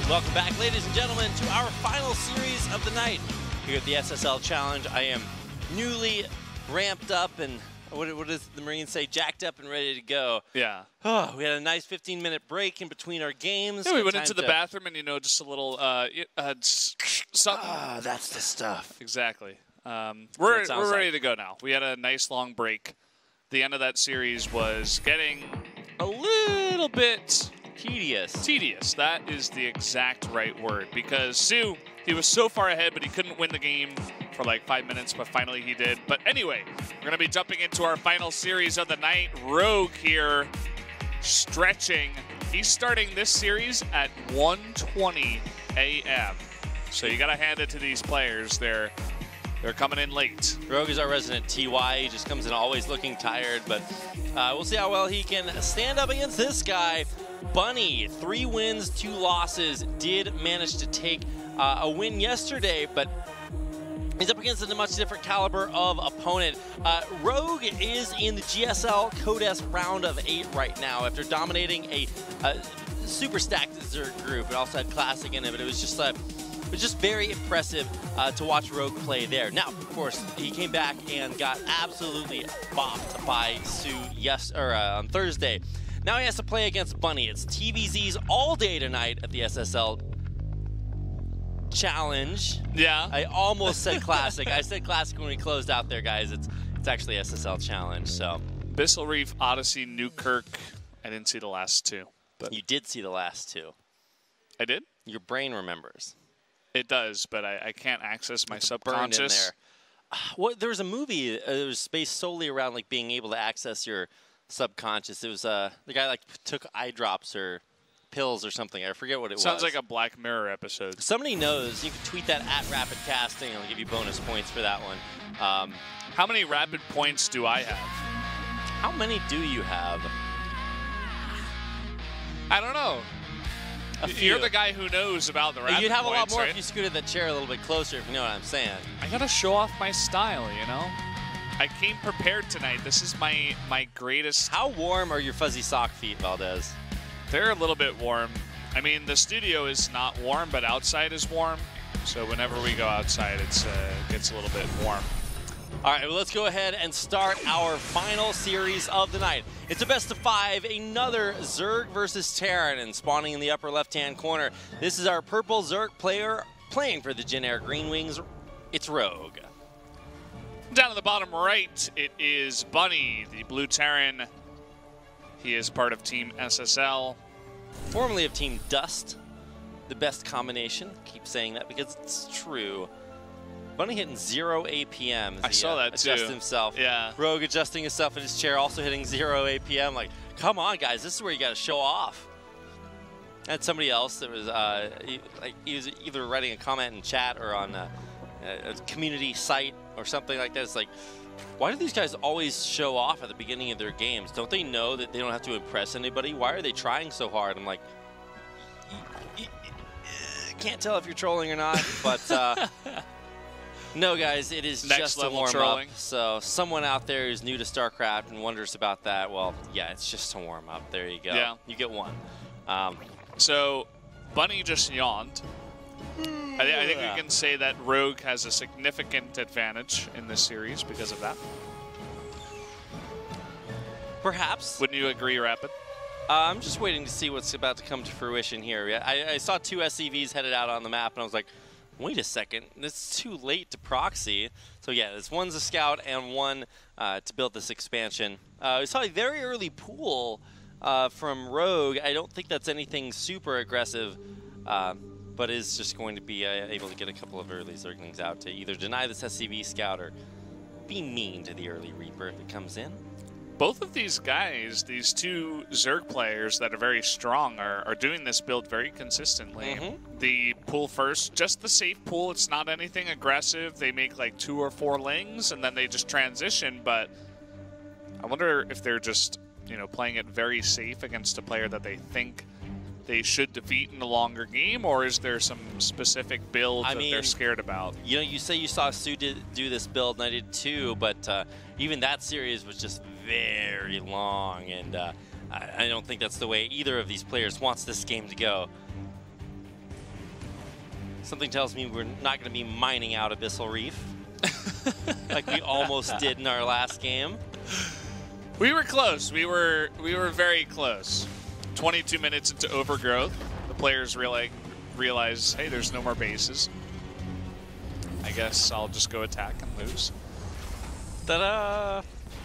Welcome back, ladies and gentlemen, to our final series of the night here at the SSL Challenge. I am newly ramped up and, what does the Marines say, jacked up and ready to go. Yeah. Oh, we had a nice 15-minute break in between our games. Yeah, we went into the bathroom and, just a little something. Ah, that's the stuff. Exactly. We're ready to go now. We had a nice long break. The end of that series was getting a little bit tedious. Tedious. That is the exact right word. Because Sue, he was so far ahead, but he couldn't win the game for like 5 minutes, but finally he did. But anyway, we're going to be jumping into our final series of the night. Rogue here, stretching. He's starting this series at 1:20 a.m. So you got to hand it to these players. They're coming in late. Rogue is our resident TY. He just comes in always looking tired, but we'll see how well he can stand up against this guy. Bunny, 3 wins, 2 losses, did manage to take a win yesterday, but he's up against a much different caliber of opponent. Rogue is in the GSL Codes round of 8 right now after dominating a super stacked Zerg group. It also had Classic in it, but it was just very impressive to watch Rogue play there. Now, of course, he came back and got absolutely bopped by Sue on Thursday. Now he has to play against Bunny. It's TVZs all day tonight at the SSL Challenge. Yeah. I almost said Classic. I said Classic when we closed out there, guys. It's actually SSL Challenge. So Bissell Reef, Odyssey, Newkirk. I didn't see the last 2. But you did see the last 2. I did? Your brain remembers. It does, but I can't access my it's subconscious. Burned in there. Well, there was a movie that was based solely around like being able to access your subconscious. It was the guy took eye drops or pills or something. I forget what it was. Sounds like a Black Mirror episode. Somebody knows. You can tweet that at Rapid Casting. I'll give you bonus points for that one. How many rapid points do I have? How many do you have? I don't know. You're the guy who knows about the rapid points. You'd have a lot more right? if you scooted the chair a little bit closer, if you know what I'm saying. I gotta show off my style, you know? I came prepared tonight. This is my greatest. How warm are your fuzzy sock feet, Valdez? They're a little bit warm. I mean, the studio is not warm, but outside is warm. So whenever we go outside, it gets a little bit warm. All right, well, let's go ahead and start our final series of the night. It's a best of 5, another Zerg versus Terran, and spawning in the upper left-hand corner. This is our purple Zerg player playing for the Jin Air Green Wings. It's Rogue. Down at the bottom right, it is Bunny, the blue Terran. He is part of Team SSL. Formerly of Team Dust, the best combination. Keep saying that because it's true. Bunny hitting 0 APM. I saw that too. Adjust himself. Yeah. Rogue adjusting himself in his chair, also hitting 0 APM. Like, come on, guys, this is where you got to show off. I had somebody else that was he was either writing a comment in chat or on a community site or something like that. It's like, why do these guys always show off at the beginning of their games? Don't they know that they don't have to impress anybody? Why are they trying so hard? I'm like, can't tell if you're trolling or not, but no, guys, it is Next just a level warm-up. So someone out there who's new to StarCraft and wonders about that, well, yeah, it's just a warm-up. There you go. Yeah. You get one. So Bunny just yawned. I think we can say that Rogue has a significant advantage in this series because of that. Perhaps. Wouldn't you agree, Rapid? I'm just waiting to see what's about to come to fruition here. I saw 2 SCVs headed out on the map, and I was like, wait a second, this is too late to proxy. So yeah, this one's a scout and one to build this expansion. We saw a very early pool from Rogue. I don't think that's anything super aggressive, but is just going to be able to get a couple of early Zerglings out to either deny this SCV scout or be mean to the early Reaper that comes in. Both of these guys, these 2 Zerg players that are very strong, are doing this build very consistently. The pull first, just the safe pull. It's not anything aggressive. They make like 2 or 4 lings, and then they just transition. But I wonder if they're just, playing it very safe against a player that they think they should defeat in the longer game, or is there some specific build that they're scared about? You say you saw Sue do this build, and I did too, but even that series was just very long, and I don't think that's the way either of these players wants this game to go. Something tells me we're not going to be mining out Abyssal Reef like we almost did in our last game. We were close. We were very close. 22 minutes into Overgrowth, the players realize, hey, there's no more bases. I guess I'll just go attack and lose. Ta-da!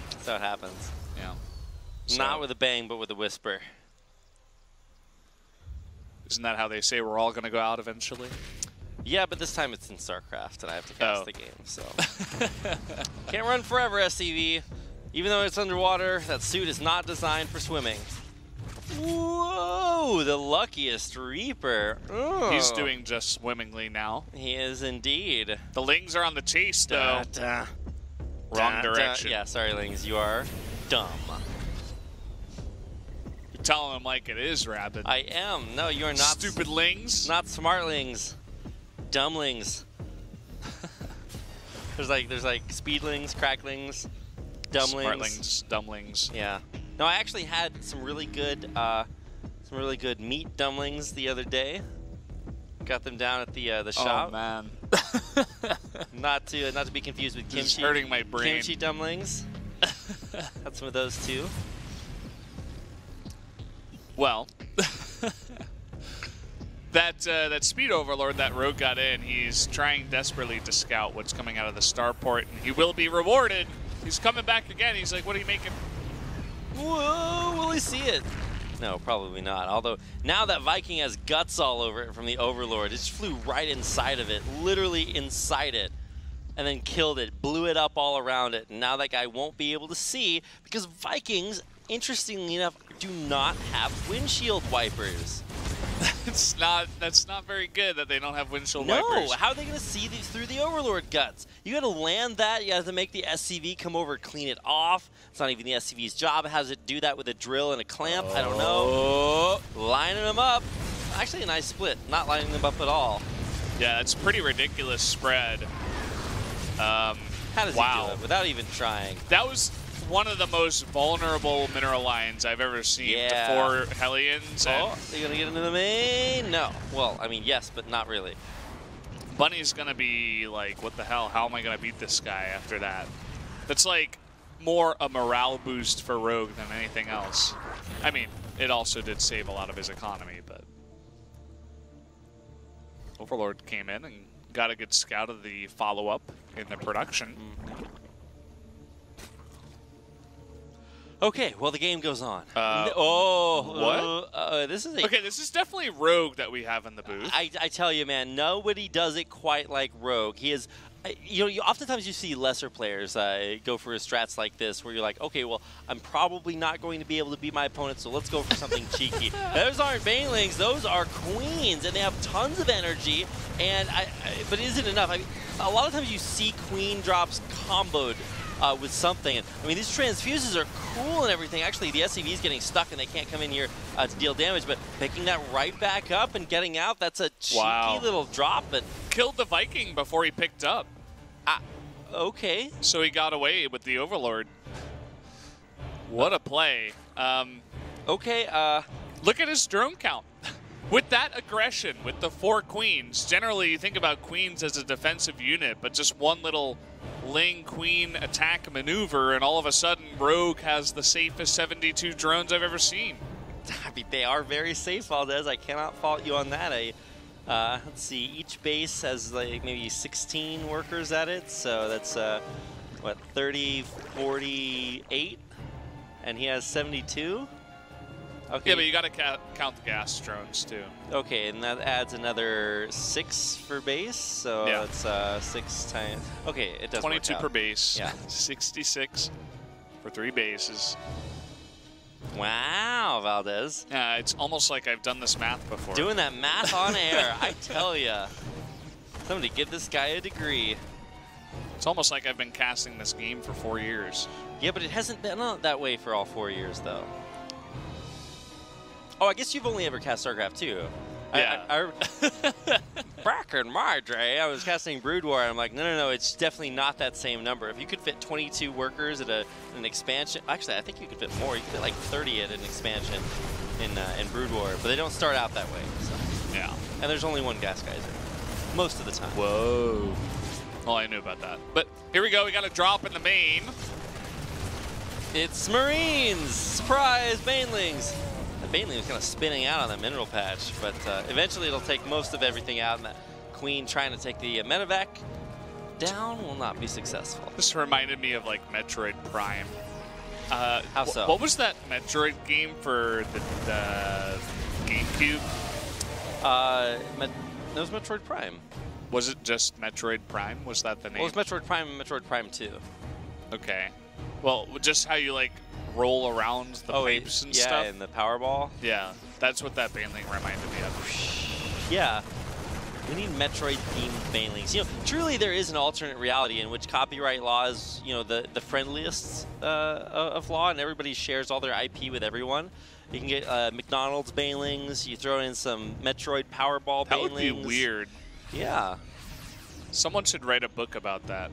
That's how it happens. Yeah. Not with a bang, but with a whisper. Isn't that how they say we're all going to go out eventually? Yeah, but this time it's in StarCraft, and I have to cast the game, so. Can't run forever, SCV. Even though it's underwater, that suit is not designed for swimming. Whoa, the luckiest Reaper. Oh. He's doing just swimmingly now. He is indeed. The Lings are on the chase, though. Wrong direction. Yeah, sorry, Lings, you are dumb. You're telling him like it is, Rabbit. I am. No, you are not. Stupid Lings. Not smartlings. Dumbling. there's like speedlings, cracklings, dumblings. Smartlings, dumplings. Yeah. No, I actually had some really good meat dumplings the other day. Got them down at the shop. Oh man. not to be confused with kimchi. This is hurting my brain. Kimchi dumplings. Had some of those too. Well, that speed overlord that Rogue got in, he's trying desperately to scout what's coming out of the starport, and he will be rewarded. He's coming back again. He's like, what are you making? Whoa, will he see it? No, probably not. Although, now that Viking has guts all over it from the Overlord, it just flew right inside of it, literally inside it, and then killed it, blew it up all around it. And now that guy won't be able to see, because Vikings, interestingly enough, do not have windshield wipers. That's not very good that they don't have windshield no, wipers. No, how are they going to see these through the Overlord guts? You got to land that. You have to make the SCV come over, clean it off. It's not even the SCV's job. It has it do that with a drill and a clamp. I don't know. Lining them up. Actually, a nice split. Not lining them up at all. Yeah, it's pretty ridiculous spread. How does he do it without even trying? That was one of the most vulnerable mineral lines I've ever seen. Yeah. The 4 Hellions. Oh, are you going to get into the main? No. Well, I mean, yes, but not really. Bunny's going to be like, what the hell? How am I going to beat this guy after that? That's like more a morale boost for Rogue than anything else. I mean, it also did save a lot of his economy, but Overlord came in and got a good scout of the follow-up in the production. Okay, well, the game goes on. What? This is okay, this is definitely Rogue that we have in the booth. I tell you, man, nobody does it quite like Rogue. He is, oftentimes you see lesser players go for strats like this, where you're like, okay, well, I'm probably not going to be able to beat my opponent, so let's go for something cheeky. Those aren't banelings, those are queens, and they have tons of energy, and but is it enough? A lot of times you see queen drops comboed with something. I mean, these transfuses are cool and everything. Actually, the SCV is getting stuck and they can't come in here to deal damage, but picking that right back up and getting out, that's a cheeky little drop. But killed the Viking before he picked up. Okay. So he got away with the Overlord. What a play. Okay. Look at his drone count. With that aggression, with the 4 queens, generally you think about queens as a defensive unit, but just one little Ling Queen attack maneuver, and all of a sudden Rogue has the safest 72 drones I've ever seen. I mean, they are very safe, Valdez. I cannot fault you on that. Let's see, each base has like maybe 16 workers at it, so that's what, 30, 48, and he has 72. Okay. Yeah, but you got to count the gas drones too. Okay, and that adds another 6 for base, so it's 6 times. Okay, it does 22 work out. per base. Yeah, 66 for 3 bases. Wow, Valdez. Yeah, it's almost like I've done this math before. Doing that math on air, I tell ya. Somebody give this guy a degree. It's almost like I've been casting this game for 4 years. Yeah, but it hasn't been that way for all 4 years, though. Oh, I guess you've only ever cast StarCraft 2. Yeah. Back in my day, I was casting Brood War, and I'm like, no, it's definitely not that same number. If you could fit 22 workers at an expansion, actually, I think you could fit more. You could fit like 30 at an expansion in Brood War, but they don't start out that way. So. Yeah. And there's only one gas geyser. most of the time. Whoa. Well, I knew about that. But here we go. We got a drop in the main. It's Marines! Surprise, Banelings! The Baneling was kind of spinning out on that mineral patch, but eventually it'll take most of everything out, and that Queen trying to take the medevac down will not be successful. This reminded me of, like, Metroid Prime. How so? What was that Metroid game for the GameCube? It was Metroid Prime. Was it just Metroid Prime? Was that the name? Well, it was Metroid Prime and Metroid Prime 2. Okay. Well, just how you, like, roll around the pipes and stuff? Yeah, and the Powerball. Yeah, that's what that Baneling reminded me of. Yeah. We need Metroid-themed Banelings. You know, truly there is an alternate reality in which copyright law is, you know, the friendliest of law, and everybody shares all their IP with everyone. You can get McDonald's Banelings. You throw in some Metroid Powerball Banelings. That would be weird. Yeah. Someone should write a book about that.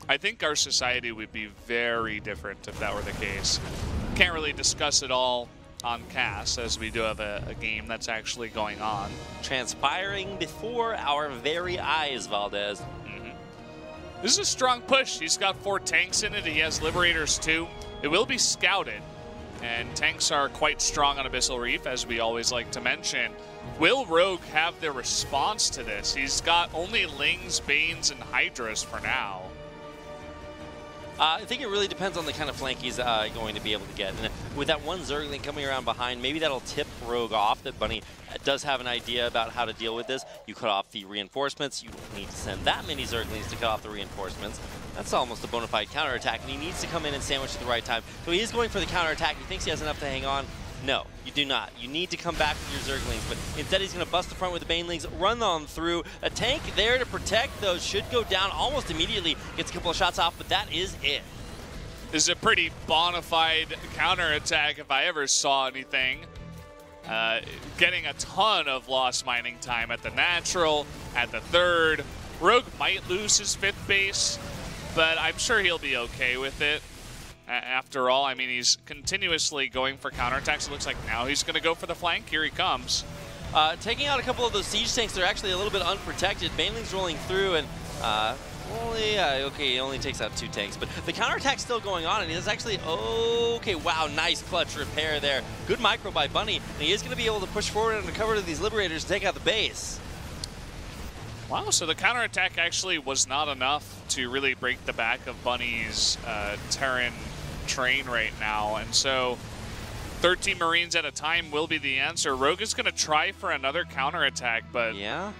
I think our society would be very different if that were the case. Can't really discuss it all on cast, as we do have a game that's actually going on. Transpiring before our very eyes, Valdez. This is a strong push. He's got 4 tanks in it. He has Liberators too. It will be scouted, and tanks are quite strong on Abyssal Reef, as we always like to mention. Will Rogue have the response to this? He's got only Lings, Banes, and Hydras for now. I think it really depends on the kind of flank he's going to be able to get. And with that one Zergling coming around behind, maybe that'll tip Rogue off that Bunny does have an idea about how to deal with this. You cut off the reinforcements. You don't need to send that many Zerglings to cut off the reinforcements. That's almost a bona fide counterattack, and he needs to come in and sandwich at the right time. So he is going for the counterattack. He thinks he has enough to hang on. No, you do not. You need to come back with your Zerglings, but instead he's going to bust the front with the Banelings, run on through. A tank there to protect those should go down almost immediately. Gets a couple of shots off, but that is it. This is a pretty bona fide counterattack if I ever saw anything. Getting a ton of lost mining time at the natural, at the third. Rogue might lose his 5th base, but I'm sure he'll be okay with it. After all, I mean, he's continuously going for counterattacks. It looks like now he's going to go for the flank. Here he comes. Taking out a couple of those siege tanks, they're actually a little bit unprotected. Baneling's rolling through, and okay, he only takes out 2 tanks, but the counterattack's still going on, and he is actually, okay, wow, nice clutch repair there. Good micro by Bunny, and he is going to be able to push forward and recover to these Liberators and take out the base. Wow, so the counterattack actually was not enough to really break the back of Bunny's Terran train right now, and so 13 Marines at a time will be the answer. Rogue is going to try for another counterattack, but yeah,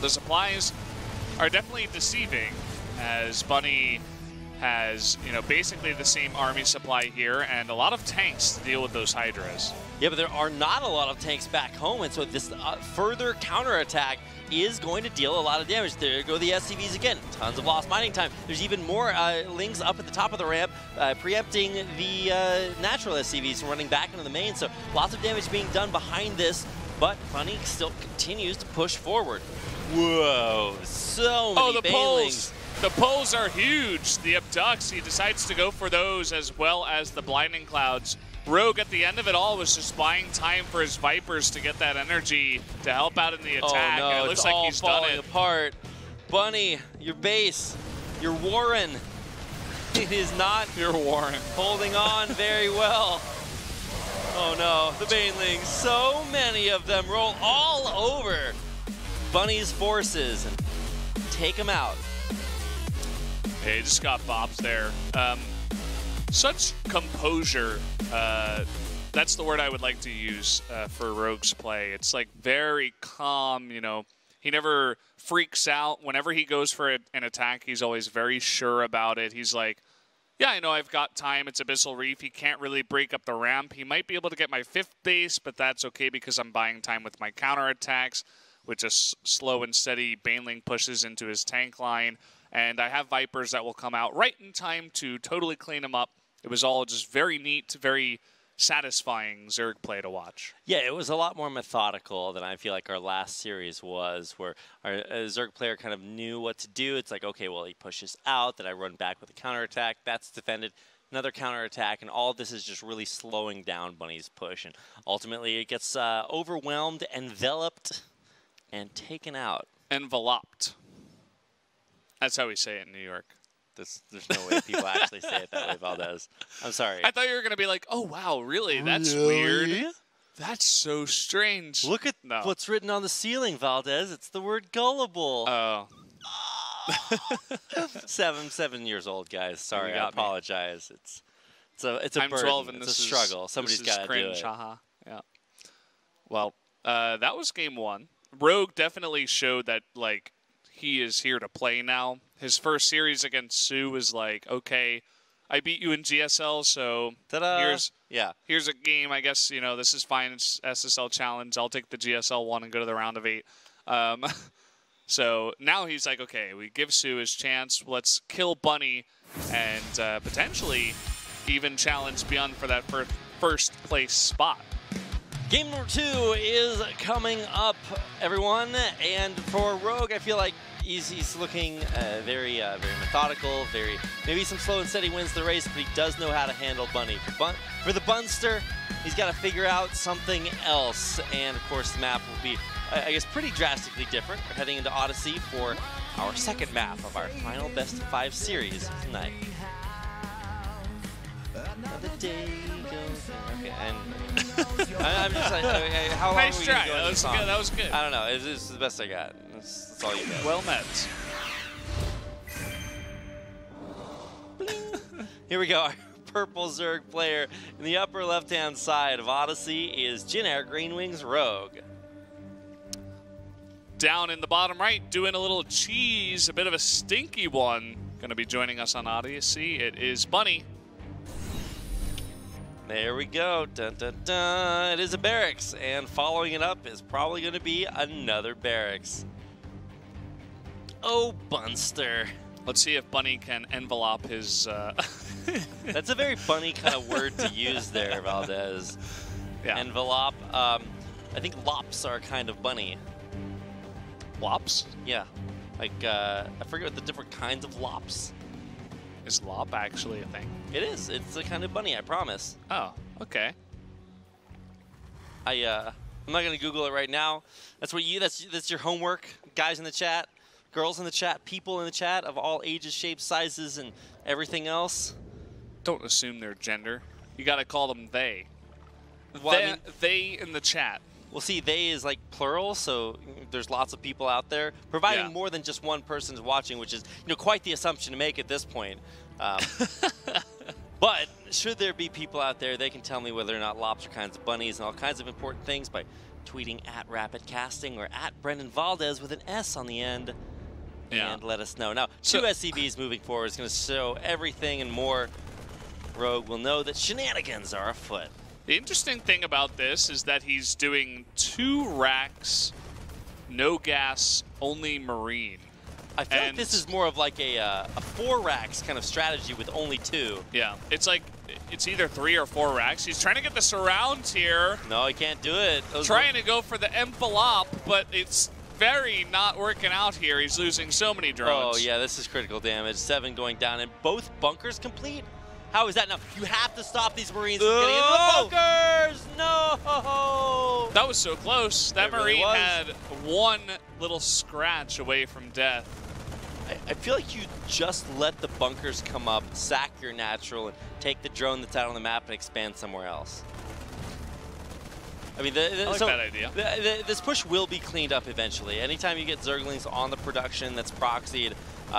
the supplies are definitely deceiving, as Bunny has, you know, basically the same army supply here and a lot of tanks to deal with those Hydras. Yeah, but there are not a lot of tanks back home, and so this further counterattack is going to deal a lot of damage. There go the SCVs again. Tons of lost mining time. There's even more Lings up at the top of the ramp, preempting the natural SCVs from running back into the main, so lots of damage being done behind this, but Bunny still continues to push forward. Whoa, so many Banelings. The pulls are huge. The abducts, he decides to go for those, as well as the blinding clouds. Rogue at the end of it all was just buying time for his Vipers to get that energy to help out in the attack. Oh no, and it looks like he's done it. Apart. Bunny, your base, your Warren, it is not your Warren holding on very well. Oh no, the Banelings, so many of them roll all over Bunny's forces and take him out. Hey, just got bops there. Such composure. That's the word I would like to use for Rogue's play. It's like very calm, you know. He never freaks out. Whenever he goes for an attack, he's always very sure about it. He's like, yeah, I know I've got time. It's Abyssal Reef. He can't really break up the ramp. He might be able to get my 5th base, but that's okay because I'm buying time with my counterattacks, with just slow and steady Baneling pushes into his tank line. And I have Vipers that will come out right in time to totally clean him up. It was all just very neat, very satisfying Zerg play to watch. Yeah, it was a lot more methodical than I feel like our last series was, where our Zerg player kind of knew what to do. It's like, okay, well, he pushes out, then I run back with a counterattack. That's defended. Another counterattack, and all of this is just really slowing down Bunny's push. And ultimately, it gets overwhelmed, enveloped, and taken out. Enveloped. That's how we say it in New York. There's no way people actually say it that way, Valdez. I'm sorry. I thought you were going to be like, oh, wow, really? That's weird. That's so strange. Look at what's written on the ceiling, Valdez. It's the word gullible. Oh. 7 years old, guys. Sorry, I apologize. It's a I'm burden. 12 and it's this a struggle. Somebody's got to do it. Haha. Yeah. Well, that was game 1. Rogue definitely showed that, like, he is here to play now. His first series against Sue was like, okay, I beat you in GSL, so here's a game. I guess, you know, this is fine. It's SSL challenge. I'll take the GSL one and go to the round of 8. So now he's like, okay, we give Sue his chance. Let's kill Bunny and potentially even challenge Beyond for that first place spot. Game number 2 is coming up, everyone. And for Rogue, I feel like he's looking very methodical, maybe some slow and steady wins the race, but he does know how to handle Bunny. For the Bunster, he's got to figure out something else. And of course, the map will be, I guess, pretty drastically different. We're heading into Odyssey for our second map of our final best of 5 series tonight. Another day goes. Okay, and I'm just like, how long nice are we try. going to go? That was good. I don't know. It's the best I got. That's all you got. Well met. Here we go. Our purple Zerg player in the upper left-hand side of Odyssey is Jin-Air Greenwings Rogue. Down in the bottom right, doing a little cheese, a bit of a stinky one. Going to be joining us on Odyssey. It is Bunny. There we go. Dun, dun, dun. It is a barracks, and following it up is probably going to be another barracks. Oh, Bunster. Let's see if Bunny can envelope his... That's a very Bunny kind of word to use there, Valdez. Yeah. Envelope. I think lops are kind of Bunny. Lops? Yeah. Like, I forget what the different kinds of lops. Is lop actually a thing? It is. It's a kind of Bunny, I promise. Oh, okay. I'm not gonna Google it right now. That's what that's your homework, guys in the chat, girls in the chat, people in the chat of all ages, shapes, sizes, and everything else. Don't assume their gender. You gotta call them they. Well, they in the chat. Well, see, they is like plural, so there's lots of people out there, providing more than just one person's watching, which is, you know, quite the assumption to make at this point. But should there be people out there, they can tell me whether or not lops are kinds of bunnies and all kinds of important things by tweeting at RapidCasting or at Brendan Valdez with an S on the end, and let us know. Now, 2 SCVs moving forward is going to show everything and more. Rogue will know that shenanigans are afoot. The interesting thing about this is that he's doing 2 racks, no gas, only marine. I feel like this is more of like a 4 racks kind of strategy with only 2. Yeah, it's like, it's either 3 or 4 racks. He's trying to get the surrounds here. No, he can't do it. Trying to go for the envelope, but it's very not working out here. He's losing so many drones. Oh, yeah, this is critical damage. 7 going down, and both bunkers complete? How is that now? You have to stop these Marines from getting into the bunkers! No! That was so close. That Marine had 1 little scratch away from death. I feel like you just let the bunkers come up, sack your natural, and take the drone that's out on the map and expand somewhere else. I mean, I like that idea. This push will be cleaned up eventually. Anytime you get Zerglings on the production that's proxied,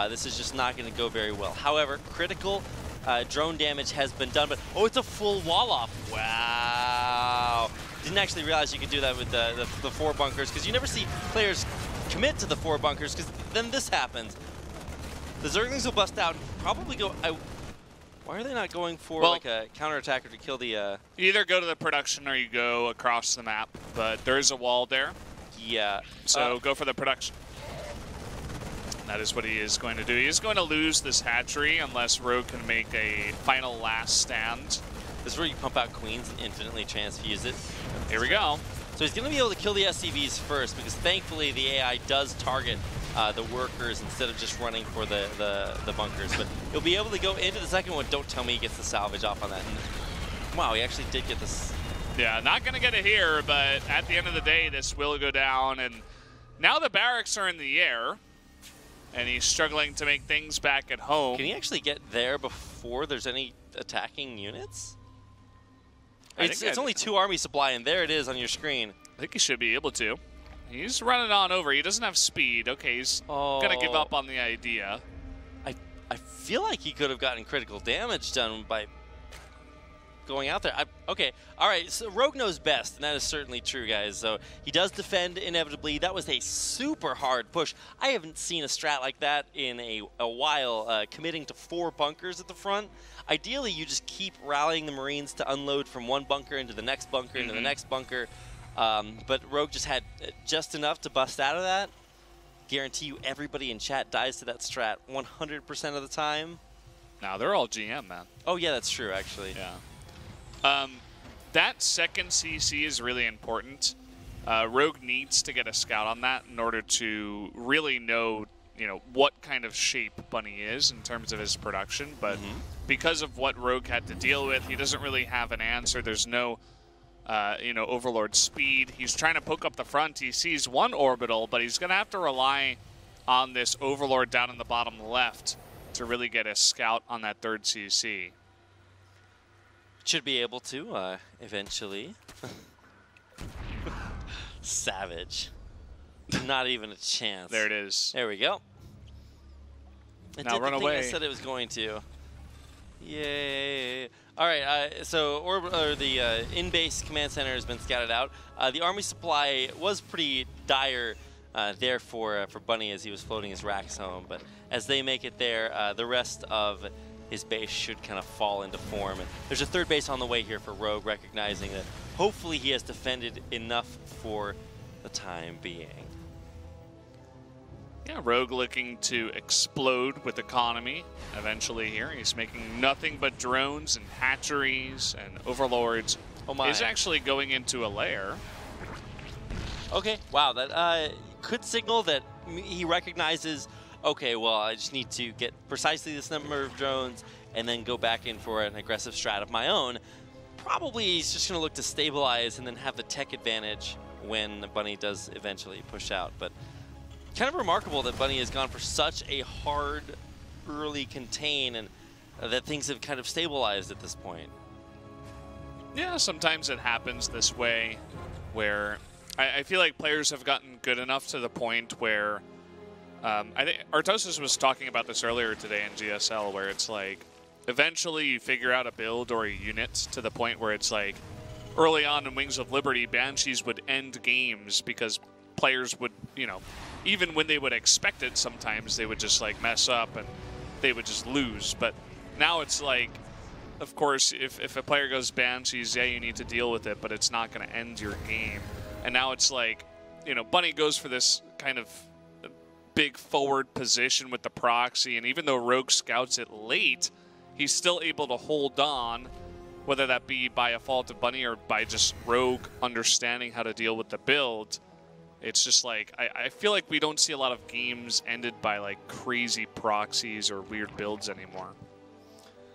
this is just not going to go very well. However, critical drone damage has been done, but oh, it's a full wall off. Wow. Didn't actually realize you could do that with the 4 bunkers, because you never see players commit to the 4 bunkers, because then this happens. The Zerglings will bust out, probably go... why are they not going for like a counterattacker to kill the... You either go to the production or you go across the map, but there is a wall there. Yeah. So go for the production. That is what he is going to do. He is going to lose this hatchery unless Rogue can make a final last stand. This is where you pump out queens and infinitely transfuse it. Here we go. So he's going to be able to kill the SCVs first, because thankfully the AI does target the workers instead of just running for the bunkers. But he'll be able to go into the second one. Don't tell me he gets the salvage off on that. And, wow, he actually did get this. Yeah, not going to get it here, but at the end of the day, this will go down. And now the barracks are in the air. and he's struggling to make things back at home. Can he actually get there before there's any attacking units? It's only 2 army supply, and there it is on your screen. I think he should be able to. He's running on over. He doesn't have speed. Okay, he's gonna give up on the idea. I feel like he could have gotten critical damage done by going out there. Okay, all right, so Rogue knows best, and that is certainly true, guys. So he does defend inevitably. That was a super hard push. I haven't seen a strat like that in a while, committing to 4 bunkers at the front. Ideally, you just keep rallying the Marines to unload from one bunker into the next bunker, into the next bunker. But Rogue just had just enough to bust out of that. Guarantee you everybody in chat dies to that strat 100% of the time. Now they're all GM, man. Oh, yeah, that's true, actually. Yeah. That second CC is really important. Rogue needs to get a scout on that in order to really know, what kind of shape Bunny is in terms of his production. But because of what Rogue had to deal with, he doesn't really have an answer. There's no, Overlord speed. He's trying to poke up the front. He sees one orbital, but he's going to have to rely on this Overlord down in the bottom left to really get a scout on that 3rd CC. Should be able to, eventually. Savage. Not even a chance. There it is. There we go. It now did run the away. Thing I said it was going to. Yay. All right, so the in-base command center has been scouted out. The army supply was pretty dire there for Bunny as he was floating his racks home, but as they make it there, the rest of his base should kind of fall into form. And there's a 3rd base on the way here for Rogue, recognizing that hopefully he has defended enough for the time being. Yeah, Rogue looking to explode with economy eventually here. He's making nothing but drones and hatcheries and overlords. Oh my. He's actually going into a lair. Okay, wow, that could signal that he recognizes, okay, well, I just need to get precisely this number of drones and then go back in for an aggressive strat of my own. Probably he's just going to look to stabilize and then have the tech advantage when Bunny does eventually push out. But kind of remarkable that Bunny has gone for such a hard early contain and that things have kind of stabilized at this point. Yeah, sometimes it happens this way where I feel like players have gotten good enough to the point where I think Artosis was talking about this earlier today in GSL, where it's like eventually you figure out a build or a unit to the point where it's like early on in Wings of Liberty, Banshees would end games because players would, even when they would expect it, sometimes they would just like mess up and they would just lose. But now it's like, of course, if a player goes Banshees, yeah, you need to deal with it, but it's not going to end your game. And now it's like, Bunny goes for this kind of big forward position with the proxy, and even though Rogue scouts it late, he's still able to hold on, whether that be by a fault of Bunny or by just Rogue understanding how to deal with the build. It's just like, I feel like we don't see a lot of games ended by like crazy proxies or weird builds anymore.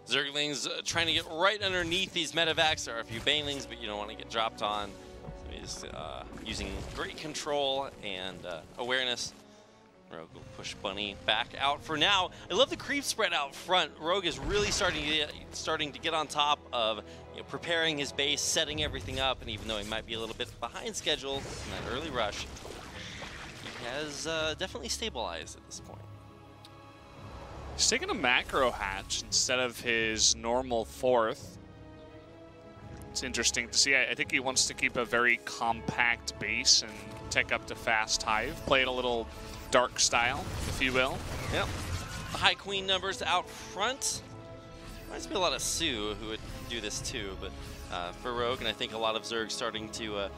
Zerglings trying to get right underneath these medevacs. There are a few banelings, but you don't want to get dropped on. So he's using great control and awareness. Rogue will push Bunny back out for now. I love the creep spread out front. Rogue is really starting to get on top of preparing his base, setting everything up, and even though he might be a little bit behind schedule in that early rush, he has definitely stabilized at this point. He's taking a macro hatch instead of his normal 4th. It's interesting to see. I think he wants to keep a very compact base and tech up to fast hive, play it a little dark style, if you will. Yep. The high queen numbers out front. Reminds me a lot of Sue, who would do this too, but for Rogue, and I think a lot of Zerg starting to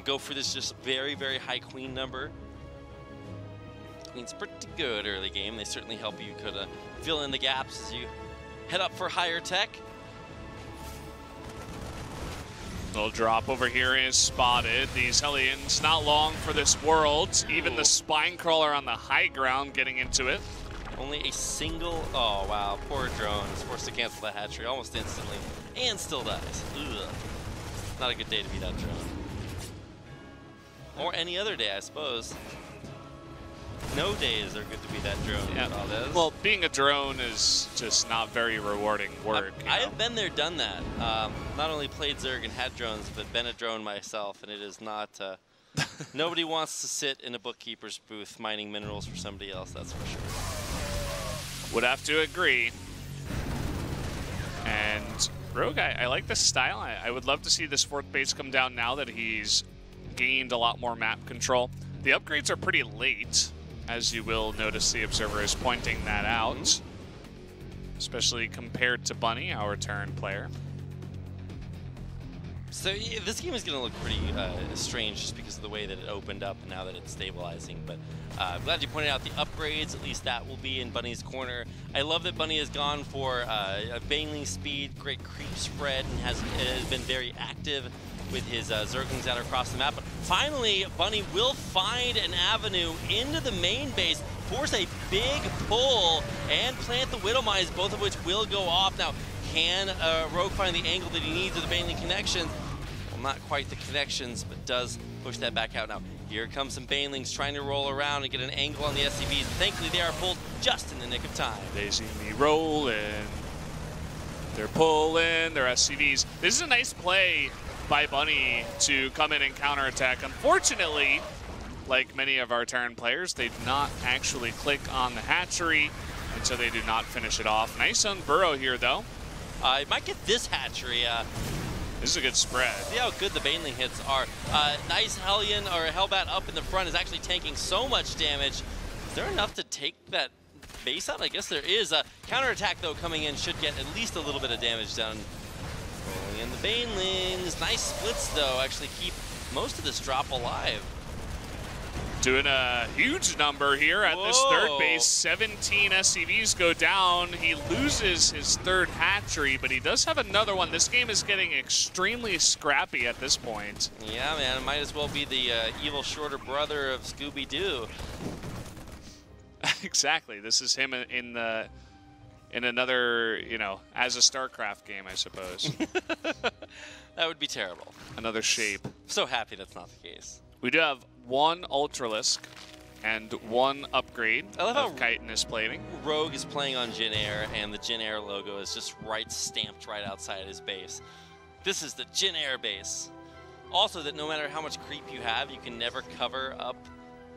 go for this just very, very high queen number. Queen's pretty good early game. They certainly help you kind of fill in the gaps as you head up for higher tech. Little drop over here is spotted. These Hellions not long for this world. Even the spine crawler on the high ground getting into it. Only a single, oh wow, poor drone is forced to cancel the hatchery almost instantly and still dies. Ugh. Not a good day to be that drone. Or any other day, I suppose. No days are good to be that drone. Yeah. Valdez. Well, being a drone is just not very rewarding work. I have been there, done that. Not only played Zerg and had drones, but been a drone myself, and it is not. Nobody wants to sit in a bookkeeper's booth mining minerals for somebody else. That's for sure. Would have to agree. And Rogue, I like this style. I would love to see this 4th base come down now that he's gained a lot more map control. The upgrades are pretty late, as you will notice the observer is pointing that out, especially compared to Bunny, our turn player. So yeah, this game is going to look pretty strange just because of the way that it opened up now that it's stabilizing. But I'm glad you pointed out the upgrades. At least that will be in Bunny's corner. I love that Bunny has gone for a Baneling speed, great creep spread, and has been very active with his Zerglings out across the map. But finally, Bunny will find an avenue into the main base, force a big pull, and plant the Widow Mines, both of which will go off. Now, can Rogue find the angle that he needs with the Baneling connection? Well, not quite the connections, but does push that back out. Now, here comes some Banelings trying to roll around and get an angle on the SCVs. Thankfully, they are pulled just in the nick of time. They see me rolling. They're pulling their SCVs. This is a nice play by Bunny to come in and counterattack. Unfortunately, like many of our turn players, they did not actually click on the hatchery, and so they do not finish it off. Nice on Burrow here, though. I might get this hatchery. This is a good spread. See how good the Baneling hits are. Nice Hellion or Hellbat up in the front is actually tanking so much damage. Is there enough to take that base out? I guess there is. A counterattack, though, coming in should get at least a little bit of damage done. Rolling in the Banelings. Nice splits, though, actually keep most of this drop alive. Doing a huge number here at this 3rd base. 17 SCVs go down. He loses his 3rd hatchery, but he does have another one. This game is getting extremely scrappy at this point. Yeah, man, it might as well be the evil shorter brother of Scooby-Doo. Exactly. This is him in another, you know, as a StarCraft game, I suppose. That would be terrible. Another shape. So happy that's not the case. We do have 1 Ultralisk and 1 upgrade I love of how chitinous plating. Rogue is playing on Jin Air, and the Jin Air logo is just stamped right outside his base. This is the Jin Air base. Also, that no matter how much creep you have, you can never cover up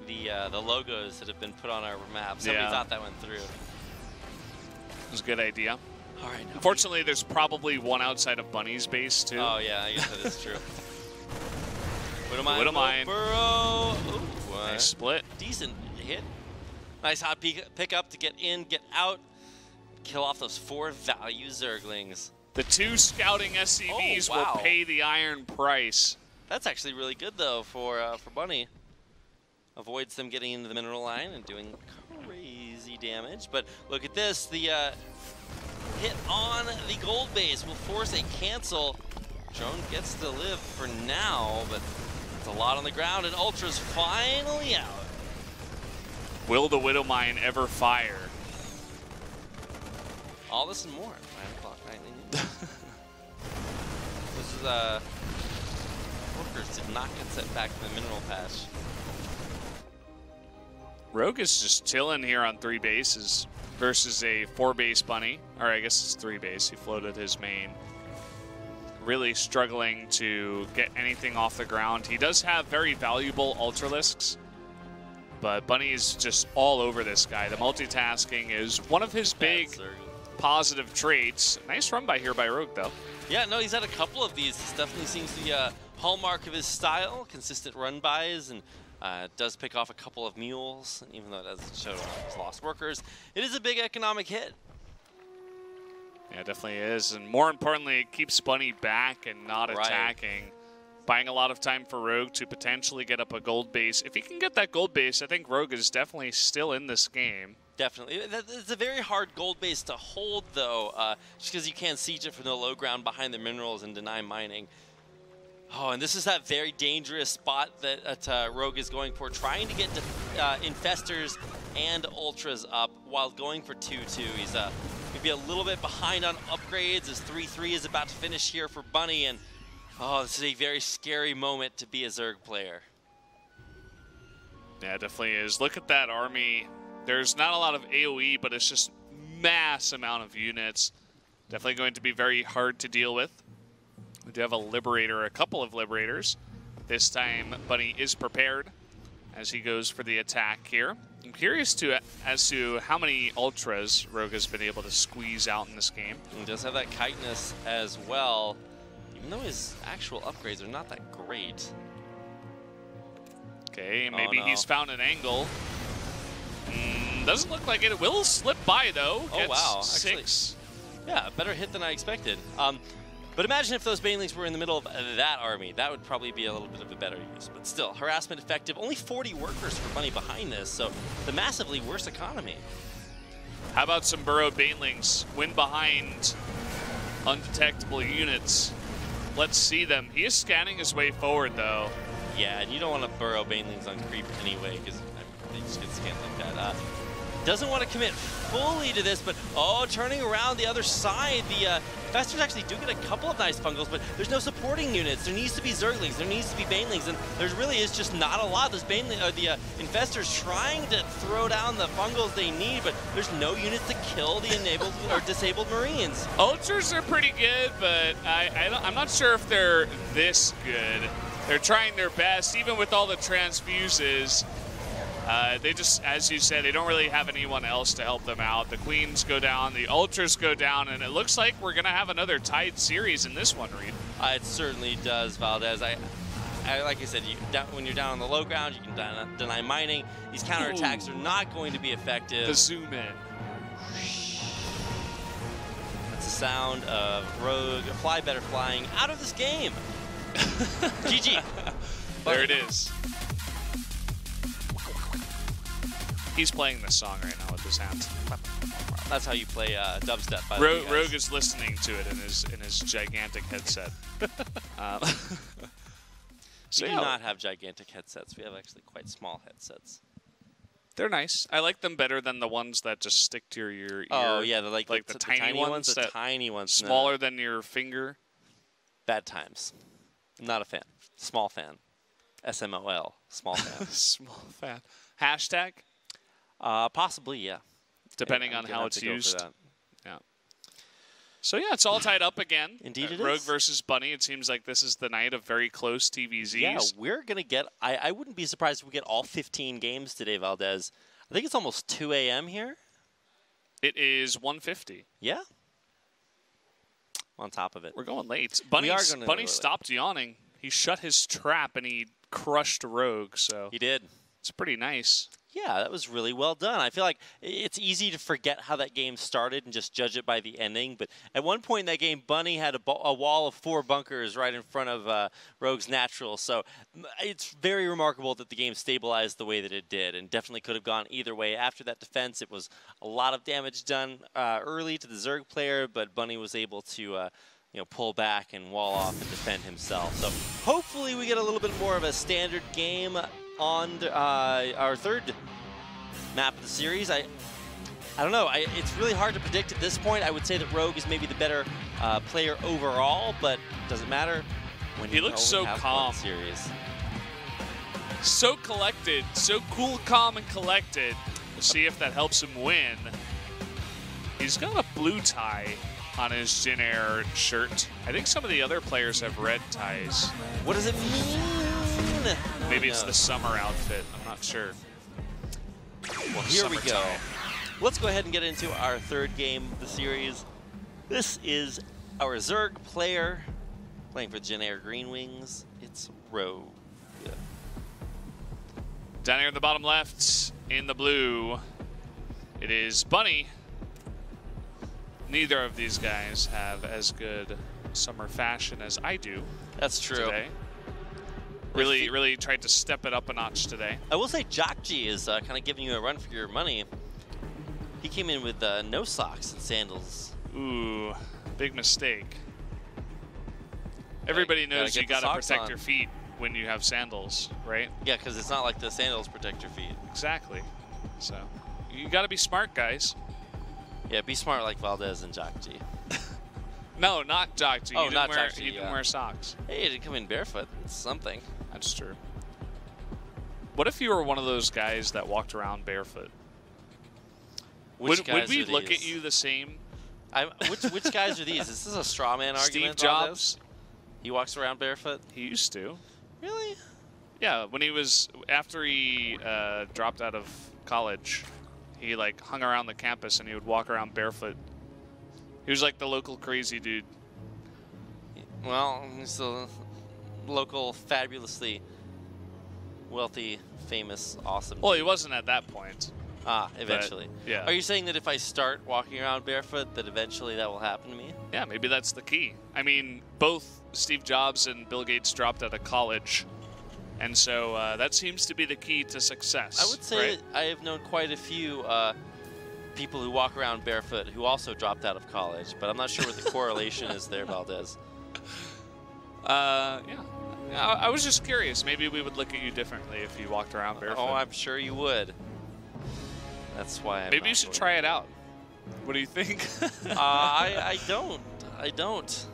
the logos that have been put on our map. Somebody thought that went through. It was a good idea. All right. Unfortunately, there's probably 1 outside of Bunny's base, too. Oh, yeah, I guess that is true. Widow Mine. Burrow. Ooh, nice split. Decent hit. Nice hot pick up to get in, get out, kill off those 4 value Zerglings. The 2 scouting SCVs will pay the iron price. That's actually really good, though, for Bunny. Avoids them getting into the mineral line and doing crazy damage. But look at this. The hit on the gold base will force a cancel. Drone gets to live for now, but it's a lot on the ground, and Ultra's finally out. Will the Widow Mine ever fire? All this and more at 9 o'clock. This is, workers did not get sent back to the mineral patch. Rogue is just chilling here on 3 bases versus a 4-base Bunny. Or I guess it's 3 base. He floated his main. Really struggling to get anything off the ground. He does have very valuable Ultralisks, but Bunny is just all over this guy. The multitasking is one of his big positive traits. Nice run by here by Rogue, though. Yeah, no, he's had a couple of these. This definitely seems to be a hallmark of his style. Consistent run-bys, and does pick off a couple of mules, even though it doesn't show his lost workers. It is a big economic hit. Yeah, it definitely is. And more importantly, it keeps Bunny back and not attacking. Buying a lot of time for Rogue to potentially get up a gold base. If he can get that gold base, I think Rogue is definitely still in this game. Definitely. It's a very hard gold base to hold, though, just because you can't siege it from the low ground behind the minerals and deny mining. Oh, and this is that very dangerous spot that Rogue is going for, trying to get Infestors and Ultras up while going for 2-2. He's maybe a little bit behind on upgrades as 3-3 is about to finish here for Bunny, and oh, this is a very scary moment to be a Zerg player. Yeah, it definitely is. Look at that army. There's not a lot of AoE, but it's just mass amount of units. Definitely going to be very hard to deal with. We do have a Liberator, a couple of Liberators. This time, Bunny is prepared as he goes for the attack here. I'm curious as to how many Ultras Rogue has been able to squeeze out in this game. He does have that chitinous as well, even though his actual upgrades are not that great. Okay, maybe he's found an angle. Doesn't look like it. It will slip by, though. Oh, wow. Actually, 6. Yeah, better hit than I expected. But imagine if those Banelings were in the middle of that army. That would probably be a little bit of a better use. But still, harassment effective. Only 40 workers for Bunny behind this, so the massively worse economy. How about some burrowed Banelings? Win behind undetectable units. Let's see them. He is scanning his way forward, though. Yeah, and you don't want to burrow Banelings on creep anyway, because they just get scanned like that. Doesn't want to commit fully to this, but turning around the other side, the Infestors actually do get a couple of nice fungals, but there's no supporting units. There needs to be Zerglings, there needs to be Banelings, and there really is just not a lot. Those the Infestors trying to throw down the fungals they need, but there's no units to kill the enabled or disabled Marines. Ultras are pretty good, but I'm not sure if they're this good. They're trying their best, even with all the transfuses. They just, as you said, they don't really have anyone else to help them out. The Queens go down, the Ultras go down, and it looks like we're going to have another tied series in this one, Reed. It certainly does, Valdez. I like I said, when you're down on the low ground, you can deny mining. These counterattacks are not going to be effective. The zoom in. That's the sound of Rogue, Fly Better flying out of this game. GG. There it is. He's playing this song right now with his hands. That's how you play dubstep, by the way, guys. Rogue is listening to it in his gigantic headset. So we do not have gigantic headsets. We have actually quite small headsets. They're nice. I like them better than the ones that just stick to your ear. Oh yeah, like the tiny ones. The tiny ones. Smaller than your finger. Bad times. Not a fan. Small fan. SMOL. Small fan. Small fan. Hashtag? Possibly, yeah. Depending on how it's used. Yeah. So yeah, it's all tied up again. Indeed it Rogue is. versus Bunny. It seems like this is the night of very close TVZs. Yeah, we're going to get... I wouldn't be surprised if we get all 15 games today, Valdez. I think it's almost 2 a.m. here. It is 1:50. Yeah. On top of it. We're going late. Bunny stopped yawning. He shut his trap and he crushed Rogue. So he did. It's pretty nice. Yeah, that was really well done. I feel like it's easy to forget how that game started and just judge it by the ending. But at one point in that game, Bunny had a wall of 4 bunkers right in front of Rogue's natural. So it's very remarkable that the game stabilized the way that it did, and definitely could have gone either way. After that defense, it was a lot of damage done early to the Zerg player, but Bunny was able to pull back and wall off and defend himself. So hopefully we get a little bit more of a standard game on our third map of the series. I don't know. It's really hard to predict at this point. I would say that Rogue is maybe the better player overall, but it doesn't matter. When he looks so calm. Series. So collected. So cool, calm, and collected. We'll see if that helps him win. He's got a blue tie on his Jin Air shirt. I think some of the other players have red ties. What does it mean? Maybe it's the summer outfit. I'm not sure. Well, here we go. Let's go ahead and get into our third game of the series. This is our Zerg player playing for Jin Air Green Wings. It's Ro. Down here in the bottom left, in the blue, it is Bunny. Neither of these guys have as good summer fashion as I do. That's true. Today. Really tried to step it up a notch today. I will say Jockji is kind of giving you a run for your money. He came in with no socks and sandals. Ooh, big mistake. Everybody knows you gotta protect your feet when you have sandals, right? Yeah, because it's not like the sandals protect your feet. Exactly. So you gotta be smart, guys. Yeah, be smart like Valdez and Jockji. No, not Jockji. Oh, not Jockji. He didn't wear socks. Hey, he didn't come in barefoot. It's something. That's true. What if you were one of those guys that walked around barefoot? Would we look at you the same? Which guys are these? Is this a straw man argument? Steve Jobs. He walks around barefoot? He used to. Really? Yeah, when he was, after he dropped out of college, he like hung around the campus and he would walk around barefoot. He was like the local crazy dude. Well, he's the local, fabulously wealthy, famous, awesome Well, dude. he wasn't at that point. Ah, eventually. But, yeah. Are you saying that if I start walking around barefoot, that eventually that will happen to me? Yeah, maybe that's the key. I mean, both Steve Jobs and Bill Gates dropped out of college, and so that seems to be the key to success. I would say I have known quite a few people who walk around barefoot who also dropped out of college, but I'm not sure what the correlation is there, Valdez. Yeah. I was just curious. Maybe we would look at you differently if you walked around barefoot. Oh, I'm sure you would. That's why. Maybe you should try it out. What do you think? I don't. I don't.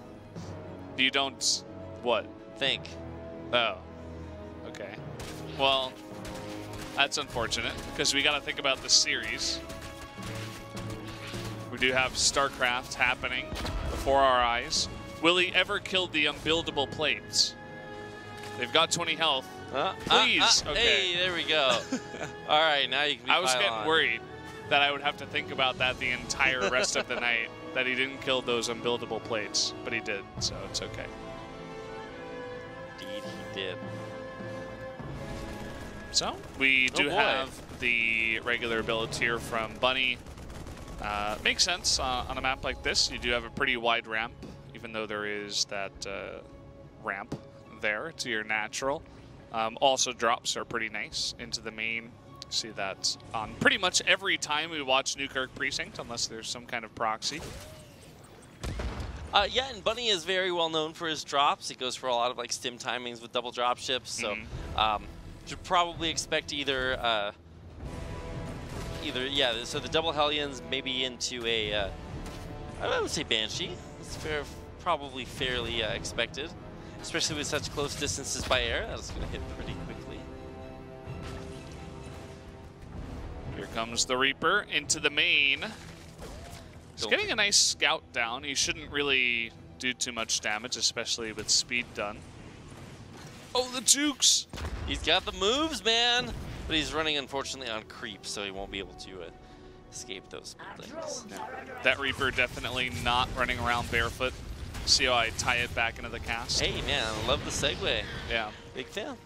You don't what? Think. Oh. Okay. Well, that's unfortunate because we got to think about the series. We do have StarCraft happening before our eyes. Will he ever kill the unbuildable plates? They've got 20 health. Please. Okay. Hey, there we go. All right, now you can be I was getting worried that I would have to think about that the entire rest of the night, that he didn't kill those unbuildable plates, but he did, so it's okay. Indeed, he did. So, we do have the regular build here from Bunny. Makes sense on a map like this. You do have a pretty wide ramp, even though there is that ramp there to your natural. Also, drops are pretty nice into the main. See that on pretty much every time we watch Newkirk Precinct, unless there's some kind of proxy. Yeah, and Bunny is very well known for his drops. He goes for a lot of like stim timings with double drop ships, so should probably expect either so the double Hellions maybe into a I would say Banshee. It's probably fairly expected, especially with such close distances by air. That's going to hit pretty quickly. Here comes the Reaper into the main. He's getting a nice scout down. He shouldn't really do too much damage, especially with speed done. Oh, the jukes! He's got the moves, man! But he's running, unfortunately, on creep, so he won't be able to escape those things. Yeah. That Reaper definitely not running around barefoot. See how I tie it back into the cast? Hey, man, I love the segue. Yeah. Big fan.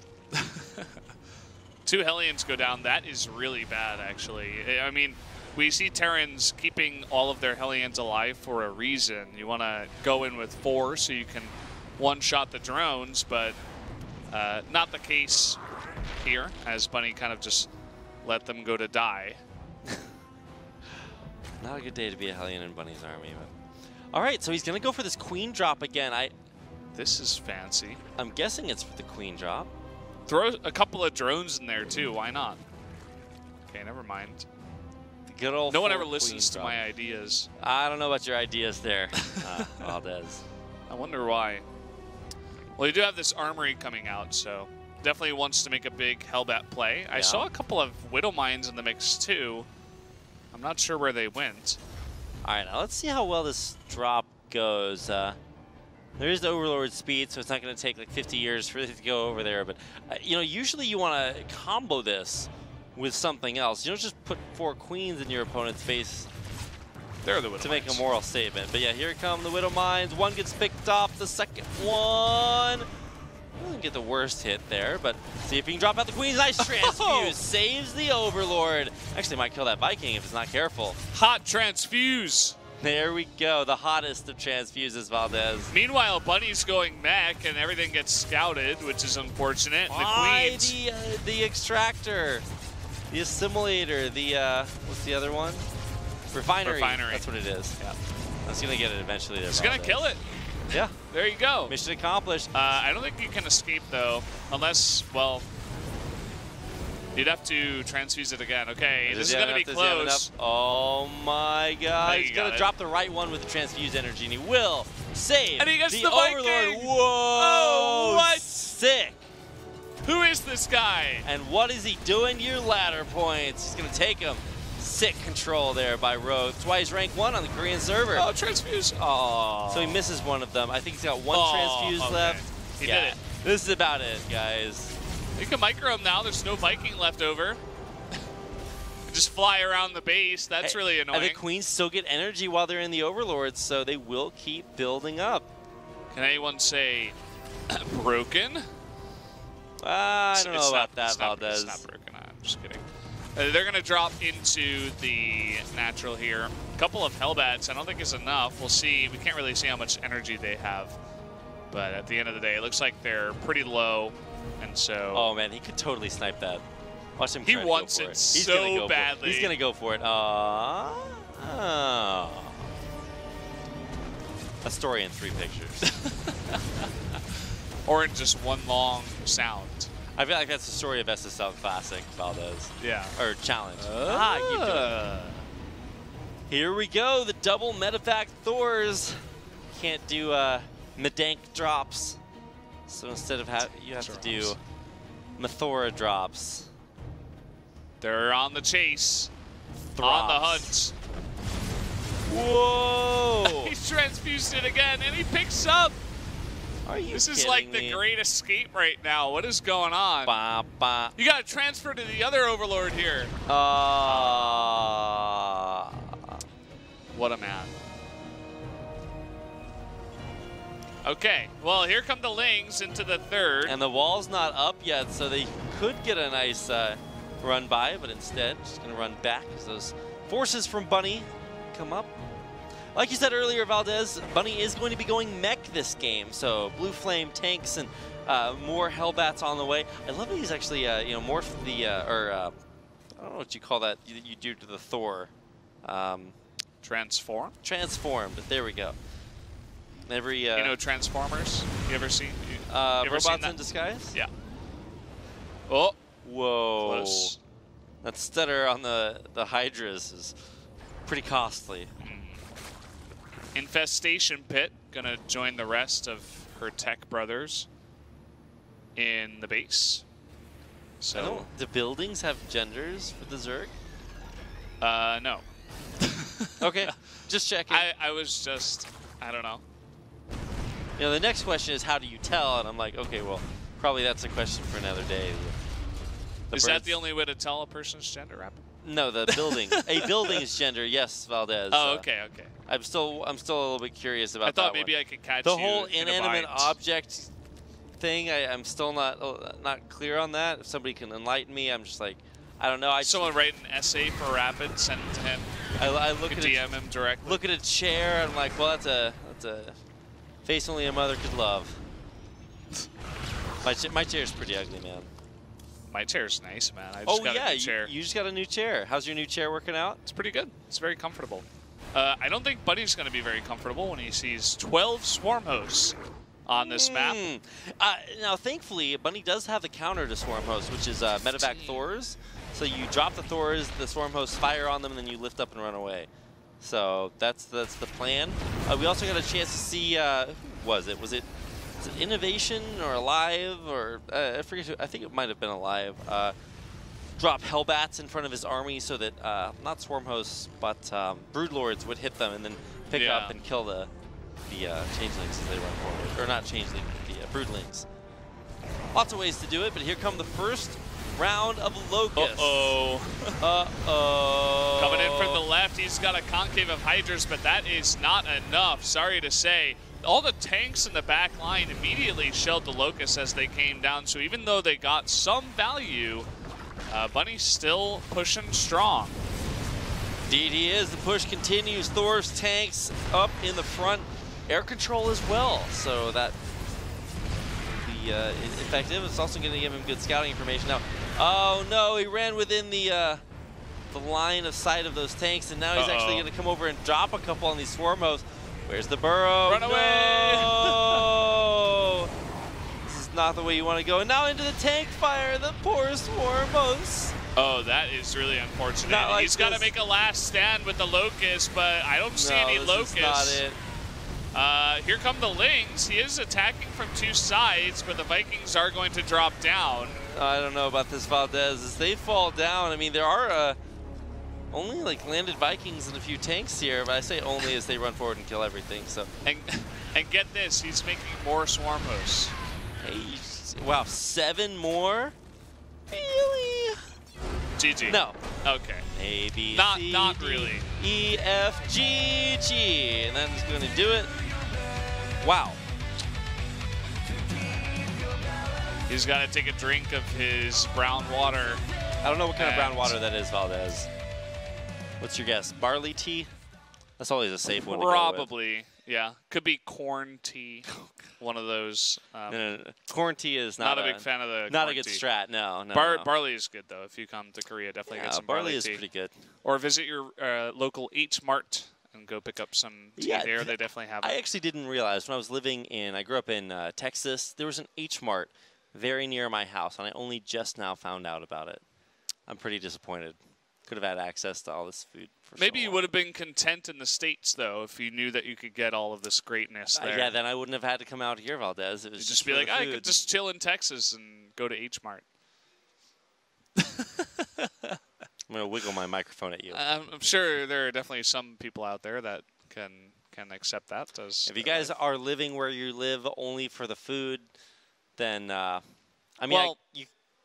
2 Hellions go down. That is really bad, actually. I mean, we see Terrans keeping all of their Hellions alive for a reason. You want to go in with 4 so you can one-shot the drones, but not the case here, as Bunny kind of just let them go to die. Not a good day to be a Hellion in Bunny's army, but... All right, so he's going to go for this queen drop again. This is fancy. I'm guessing it's for the queen drop. Throw a couple of drones in there, too. Why not? Okay, never mind. The good old no one ever listens to my ideas. I don't know about your ideas there, Valdez. I wonder why. Well, you do have this armory coming out, so definitely wants to make a big Hellbat play. Yeah. I saw a couple of Widow Mines in the mix, too. I'm not sure where they went. All right, now let's see how well this drop goes. There is the Overlord speed, so it's not going to take like 50 years for it to go over there. But, you know, usually you want to combo this with something else. You don't just put 4 queens in your opponent's face They're the Widow to Mines. make a moral statement. But yeah, here come the Widow Mines. One gets picked up, the second one doesn't get the worst hit there, but see if he can drop out the queens. Nice transfuse, saves the Overlord. Actually might kill that Viking if it's not careful. Hot transfuse. There we go, the hottest of transfuses, Valdez. Meanwhile, Bunny's going mech and everything gets scouted, which is unfortunate. The queens. The extractor, the assimilator, the what's the other one? Refinery. That's what it is. Yeah. I was gonna get it eventually. There, he's gonna kill it. Yeah. There you go. Mission accomplished. I don't think you can escape though, unless, well, you'd have to transfuse it again. Okay, this is gonna be close. Oh my God! He's gonna drop the right one with the transfuse energy, and he will save and he gets the Overlord. Viking. Whoa! Oh, what? Sick. Who is this guy? And what is he doing to your ladder points? He's going to take him. Sick control there by Ro. That's why he's rank 1 on the Korean server. Oh, transfuse. Oh. So he misses one of them. I think he's got one transfuse left. He did it. This is about it, guys. You can micro him now. There's no Viking left over. Just fly around the base. That's really annoying. And the Queens still get energy while they're in the Overlords, so they will keep building up. Can anyone say broken? I don't know about that, It's Valdez. not broken. I'm just kidding. They're going to drop into the natural here. A couple of Hellbats. I don't think is enough. We'll see. We can't really see how much energy they have. But at the end of the day, it looks like they're pretty low. And so... Oh, man, he could totally snipe that. Watch him He wants it so badly. He's going to go for it. Oh. A story in 3 pictures. Or in just one long sound. I feel like that's the story of SSL Classic, Valdez. Yeah. Or Challenge. Keep doing it. Here we go, the double Medevac Thors. Can't do Medank drops. So instead of you have to do Methora drops. They're on the chase. Throps. On the hunt. Whoa! He's transfused it again, and he picks up. Are you This is like the great escape right now. What is going on? Bah, bah. You got to transfer to the other Overlord here. What a man. Okay, well, here come the Lings into the third. And the wall's not up yet, so they could get a nice run by, but instead, just going to run back as those forces from Bunny come up. Like you said earlier, Valdez, Bunny is going to be going mech this game, so Blue Flame tanks and more Hellbats on the way. I love that he's actually, morph the, I don't know what you call that you do to the Thor. Transform? Transformed, there we go. Every, you know Transformers? You ever seen? You ever Robots seen that? in Disguise? Yeah. Oh. Whoa. Close. That stutter on the Hydras is pretty costly. Infestation Pit gonna join the rest of her tech brothers in the base. So do buildings have genders for the Zerg? no. Okay, just checking. I was just, I don't know. You know, the next question is how do you tell? And I'm like, okay, well, probably that's a question for another day. Is that the only way to tell a person's gender, Rapid? No, the building. A building's gender, yes, Valdez. Oh, okay, okay. I'm still a little bit curious about that. I thought maybe I could catch the you whole in inanimate a bind. object thing. I'm still not clear on that. If somebody can enlighten me, I'm just like, I don't know. Someone write an essay for Rapid, send it to him. I look at DM him directly. Look at a chair. I'm like, well, that's a face only a mother could love. My chair's pretty ugly, man. My chair's nice, man. I just got a new chair. You just got a new chair. How's your new chair working out? It's pretty good. It's very comfortable. I don't think Bunny's going to be very comfortable when he sees 12 Swarm Hosts on this map. Now, thankfully, Bunny does have the counter to Swarm Hosts, which is Medevac Thors. So you drop the Thors, the Swarm Hosts fire on them, and then you lift up and run away. So that's the plan. We also got a chance to see, who was it? Was it Innovation or Alive? Or I forget who, I think it might have been Alive. Drop Hellbats in front of his army so that not Swarm Hosts, but Broodlords would hit them and then pick up and kill the Changelings as they run forward. Or not Changelings, but the Broodlings. Lots of ways to do it, but here come the first round of Locusts. Uh-oh. Uh-oh. Coming in from the left, he's got a concave of Hydras, but that is not enough, sorry to say. All the tanks in the back line immediately shelled the Locusts as they came down, so even though they got some value, Bunny's still pushing strong. Indeed he is. The push continues. Thor's tanks up in the front. Air control as well, so that will be effective. It's also going to give him good scouting information. Now, oh no, he ran within the line of sight of those tanks, and now he's actually going to come over and drop a couple on these Swarm Hosts. Where's the burrow? Run away! No! This is not the way you want to go. And now into the tank fire, the poor Swarm Hosts. Oh, that is really unfortunate. Like he's got to make a last stand with the Locust, but I don't see any Locusts. This is not it. Here come the Lings. He is attacking from two sides, but the Vikings are going to drop down. I don't know about this Valdez. As they fall down, I mean, there are only like landed Vikings and a few tanks here, but I say only as they run forward and kill everything. So and get this, he's making more swarm hosts. Hey, wow, 7 more? Really? GG. No. Okay. A, B, not C, really. D, E, F, G, G. And that's going to do it. Wow. He's got to take a drink of his brown water. I don't know what kind of brown water that is, Valdez. What's your guess? Barley tea? That's always a safe one to go with. Probably, yeah. Could be corn tea. One of those. No. Corn tea is not a big fan of the not corn a good tea. strat. No. Barley is good though. If you come to Korea, definitely get some barley tea. Barley is pretty good. Or visit your local H Mart and go pick up some tea there. They definitely have it. I actually didn't realize when I was living I grew up in Texas, there was an H Mart very near my house, and I only just now found out about it. I'm pretty disappointed. Could have had access to all this food. Maybe you would have been content in the States, though, if you knew that you could get all of this greatness there. Yeah, then I wouldn't have had to come out here, Valdez. It was You'd just be like, I could just chill in Texas and go to H Mart. I'm going to wiggle my microphone at you. I'm sure there are definitely some people out there that can accept that. If you guys are living where you live only for the food, then, I mean,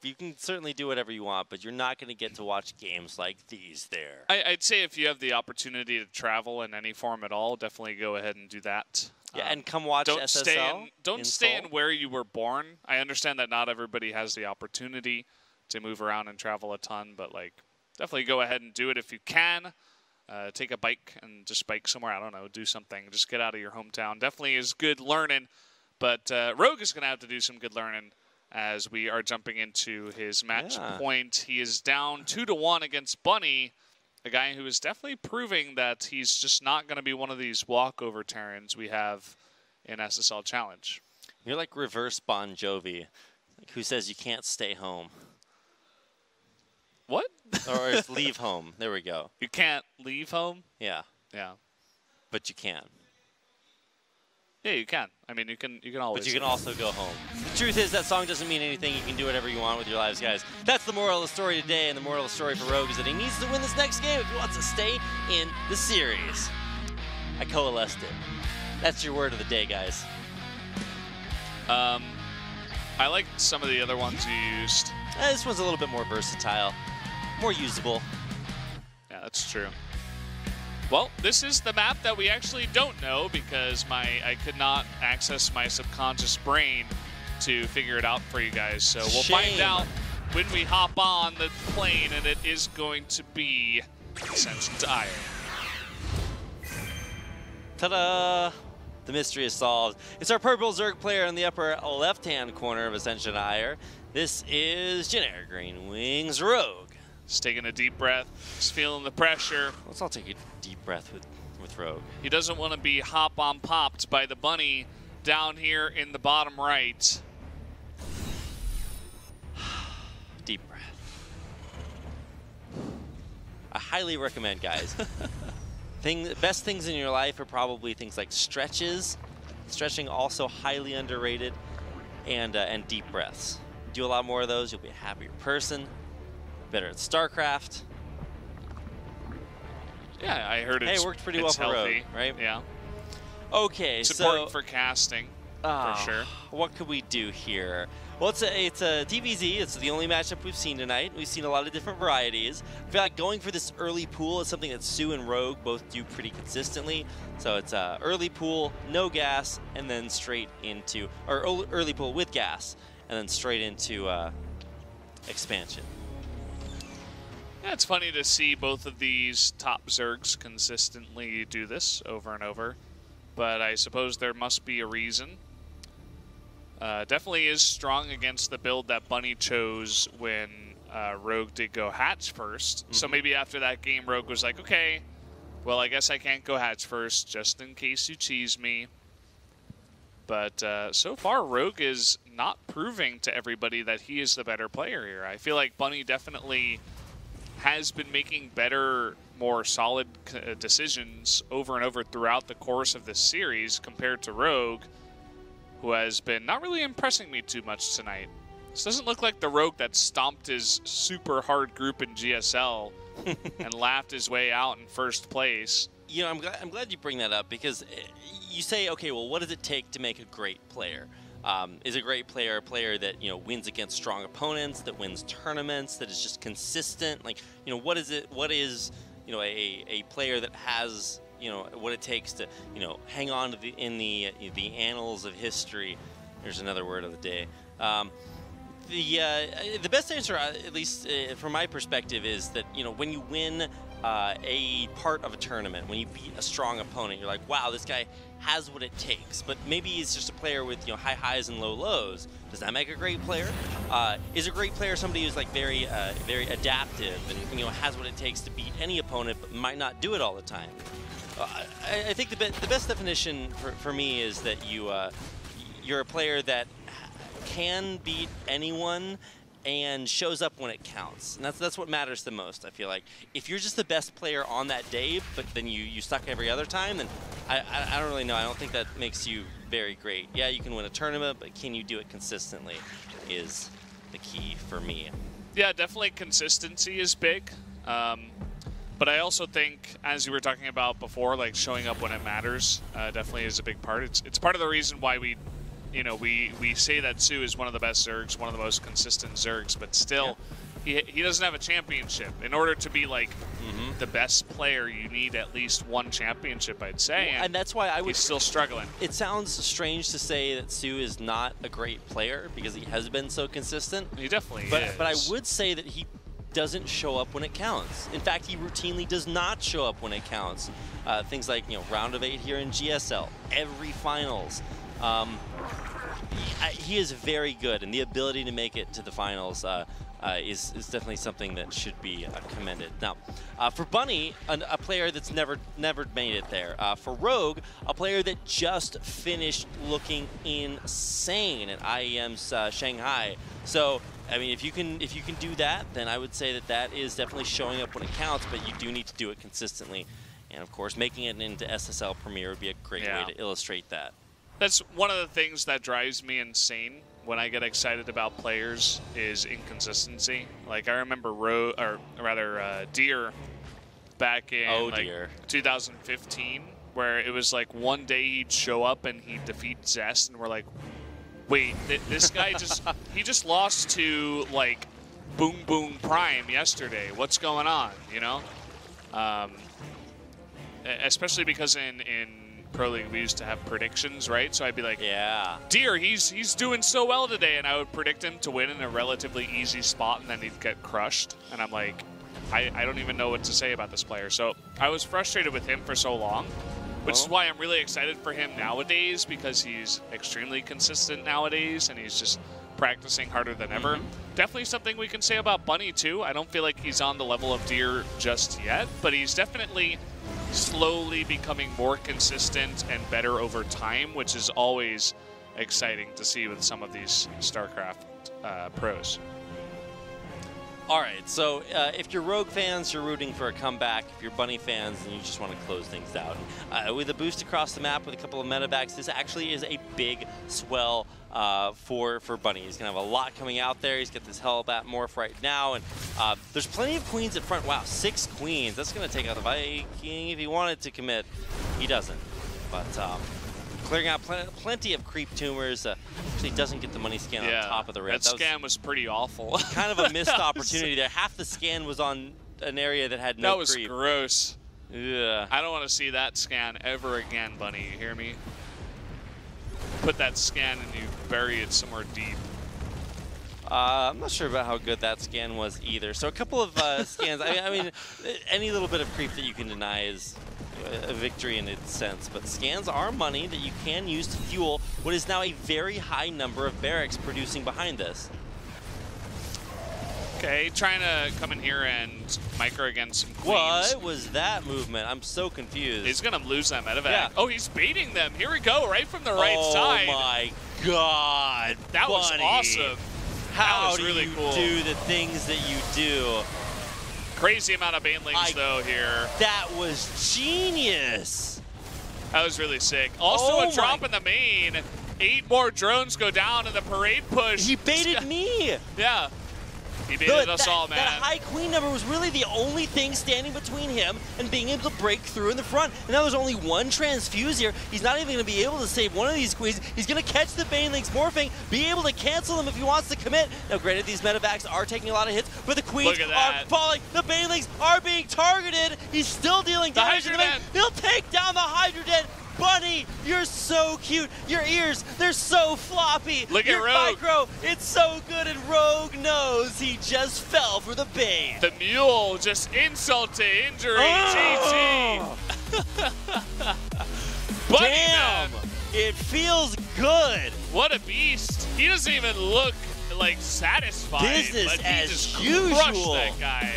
you can certainly do whatever you want, but you're not going to get to watch games like these there. I'd say if you have the opportunity to travel in any form at all, definitely go ahead and do that. Yeah, and come watch SSL. Don't stay in where you were born. I understand that not everybody has the opportunity to move around and travel a ton, but like definitely go ahead and do it if you can. Take a bike and just bike somewhere. I don't know, do something. Just get out of your hometown. Definitely is good learning, but Rogue is going to have to do some good learning as we are jumping into his match point. He is down 2-1 against Bunny, a guy who is definitely proving that he's just not going to be one of these walkover Terrans we have in SSL Challenge. You're like reverse Bon Jovi, who says you can't stay home. What? Or it's leave home. There we go. You can't leave home? Yeah. Yeah. But you can. Yeah, you can. I mean, you can always. But you can also go home. The truth is that song doesn't mean anything. You can do whatever you want with your lives, guys. That's the moral of the story today, and the moral of the story for Rogue is that he needs to win this next game if he wants to stay in the series. I coalesced it. That's your word of the day, guys. I like some of the other ones you used. This one's a little bit more versatile, more usable. Yeah, that's true. Well, this is the map that we actually don't know because I could not access my subconscious brain to figure it out for you guys. So we'll find out when we hop on the plane, and it is going to be Ascension to Ire. Ta-da! The mystery is solved. It's our purple Zerg player in the upper left-hand corner of Ascension to Ire. This is generic Green Wings Rogue. Just taking a deep breath. Just feeling the pressure. Let's all take a deep breath with Rogue. He doesn't want to be hop-on-popped by the bunny down here in the bottom right. Deep breath. I highly recommend, guys. Best things in your life are probably things like stretches. Stretching also highly underrated, and deep breaths. Do a lot more of those, you'll be a happier person. Better at StarCraft. Yeah, I heard it worked pretty well for Rogue, right? Yeah. Okay, it's important for casting, for sure. What could we do here? Well, it's a DBZ. It's the only matchup we've seen tonight. We've seen a lot of different varieties. I feel like going for this early pool is something that Sue and Rogue both do pretty consistently. So it's early pool, no gas, and then straight into, or early pool with gas, and then straight into expansion. Yeah, it's funny to see both of these top Zergs consistently do this over and over, but I suppose there must be a reason. Definitely is strong against the build that Bunny chose when Rogue did go hatch first. So maybe after that game, Rogue was like, okay, well, I guess I can't go hatch first just in case you cheese me. But so far, Rogue is not proving to everybody that he is the better player here. I feel like Bunny definitely has been making better, more solid decisions over and over throughout the course of this series compared to Rogue, who has been not really impressing me too much tonight. This doesn't look like the Rogue that stomped his super hard group in GSL and laughed his way out in first place. You know, I'm glad you bring that up, because you say, okay, well, what does it take to make a great player? Is a great player a player that, you know, wins against strong opponents, that wins tournaments, that is just consistent? Like, you know, what is, you know, a player that has, you know, what it takes to, you know, hang on to in the annals of history? There's another word of the day. The best answer, at least from my perspective, is that, you know, when you win a part of a tournament, when you beat a strong opponent, you're like, wow, this guy has what it takes. But maybe he's just a player with, you know, high highs and low lows. Does that make a great player? Is a great player somebody who's like very adaptive and, you know, has what it takes to beat any opponent, but might not do it all the time? I think the best definition for me is that you're a player that can beat anyone and shows up when it counts, and that's what matters the most. I feel like if you're just the best player on that day, but then you suck every other time, then I don't really know. I don't think that makes you very great. Yeah, you can win a tournament, but can you do it consistently is the key for me. Yeah, definitely consistency is big. But I also think, as you were talking about before, like showing up when it matters definitely is a big part. It's part of the reason why we say that Sue is one of the best Zergs, one of the most consistent Zergs, but still, he doesn't have a championship. In order to be like the best player, you need at least one championship, I'd say. Well, and that's why he's still struggling. It sounds strange to say that Sue is not a great player because he has been so consistent. He definitely is. But I would say that he doesn't show up when it counts. In fact, he routinely does not show up when it counts. Things like, you know, round of 8 here in GSL, every finals. He is very good, and the ability to make it to the finals is definitely something that should be commended. Now, for Bunny, a player that's never made it there. For Rogue, a player that just finished looking insane at IEM's Shanghai. So, I mean, if you can do that, then I would say that is definitely showing up when it counts, but you do need to do it consistently. And of course, making it into SSL Premier would be a great way to illustrate that. That's one of the things that drives me insane when I get excited about players is inconsistency. Like, I remember Deer back in 2015, where it was like one day he'd show up and he'd defeat Zest, and we're like, wait, this guy he just lost to like Boom Boom Prime yesterday. What's going on, you know? Especially because in Pro League we used to have predictions, right? So I'd be like, yeah, Deer, he's doing so well today, and I would predict him to win in a relatively easy spot, and then he'd get crushed. And I'm like, I don't even know what to say about this player. So I was frustrated with him for so long, which is why I'm really excited for him nowadays, because he's extremely consistent nowadays, and he's just practicing harder than ever. Definitely something we can say about Bunny too. I don't feel like he's on the level of Deer just yet, but he's definitely slowly becoming more consistent and better over time, which is always exciting to see with some of these StarCraft pros. All right, so if you're Rogue fans, you're rooting for a comeback. If you're Bunny fans, then you just want to close things out. With a boost across the map with a couple of medevacs, this actually is a big swell for Bunny. He's going to have a lot coming out there. He's got this Hellbat Morph right now, and there's plenty of queens at front. Wow, 6 queens. That's going to take out the Viking if he wanted to commit. He doesn't, but clearing out plenty of creep tumors. Actually doesn't get the money scan on top of the red. That scan was pretty awful. Kind of a missed opportunity there. Half the scan was on an area that had no creep. That was gross. Yeah. I don't want to see that scan ever again, Bunny. You hear me? Put that scan and you bury it somewhere deep. I'm not sure about how good that scan was either. So a couple of scans. I mean, any little bit of creep that you can deny is a victory in its sense, but scans are money that you can use to fuel what is now a very high number of barracks producing behind this. Okay, trying to come in here and micro against some queens. What was that movement? I'm so confused. He's going to lose that medevac. Yeah. Oh, he's baiting them. Here we go, right from the right side. Oh my God, that was awesome. How do you do the things that you do? Crazy amount of banelings, though, here. That was genius. That was really sick. Also a drop in the main. 8 more drones go down in the parade push. He baited me. Yeah. He baited us all, man. That high queen number was really the only thing standing between him and being able to break through in the front. And now there's only one transfuse here. He's not even going to be able to save one of these queens. He's going to catch the banelings morphing, be able to cancel them if he wants to commit. Now, granted, these medevacs are taking a lot of hits, but the queens are falling. The banelings are being targeted. He's still dealing damage to the banelings. He'll take down the Hydrogen. Bunny, you're so cute. Your ears, they're so floppy. Look at Your Rogue. micro, it's so good, and Rogue knows he just fell for the bait. The mule, just insult to injury. GG. Bunny, damn, man. It feels good. What a beast. He doesn't even look like satisfied. Business but he as just usual. Crushed that guy.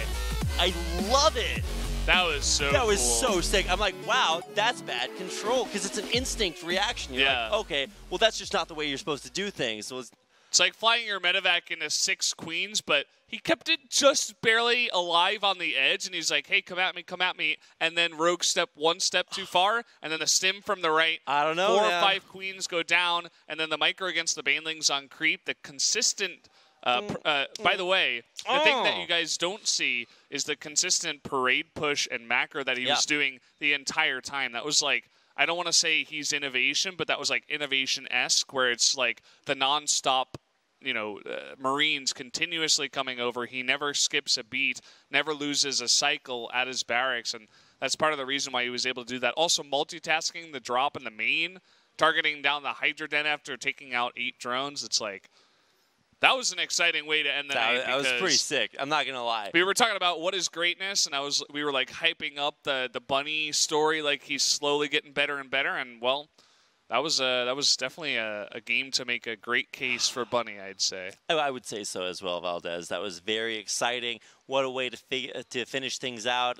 I love it. That was so That was cool. so sick. I'm like, wow, that's bad control, because it's an instinct reaction. You're like, okay, well, that's just not the way you're supposed to do things. So it's like flying your medevac into 6 queens, but he kept it just barely alive on the edge, and he's like, hey, come at me. And then Rogue stepped 1 step too far, and then the stim from the right. I don't know, 4 or 5 queens go down, and then the micro against the banelings on creep. The consistent... by the way, the thing that you guys don't see is the consistent parade push and macro that he was doing the entire time. That was like, I don't want to say he's innovation, but that was like innovation-esque, where it's like the nonstop, Marines continuously coming over. He never skips a beat, never loses a cycle at his barracks, and that's part of the reason why he was able to do that. Also, multitasking the drop in the main, targeting down the Hydroden after taking out 8 drones. It's like... That was an exciting way to end the night. That was pretty sick. I'm not going to lie. We were talking about what is greatness, and we were like hyping up the Bunny story, like he's slowly getting better and better. And well, that was definitely a game to make a great case for Bunny, I'd say. I would say so as well, Valdez. That was very exciting. What a way to finish things out.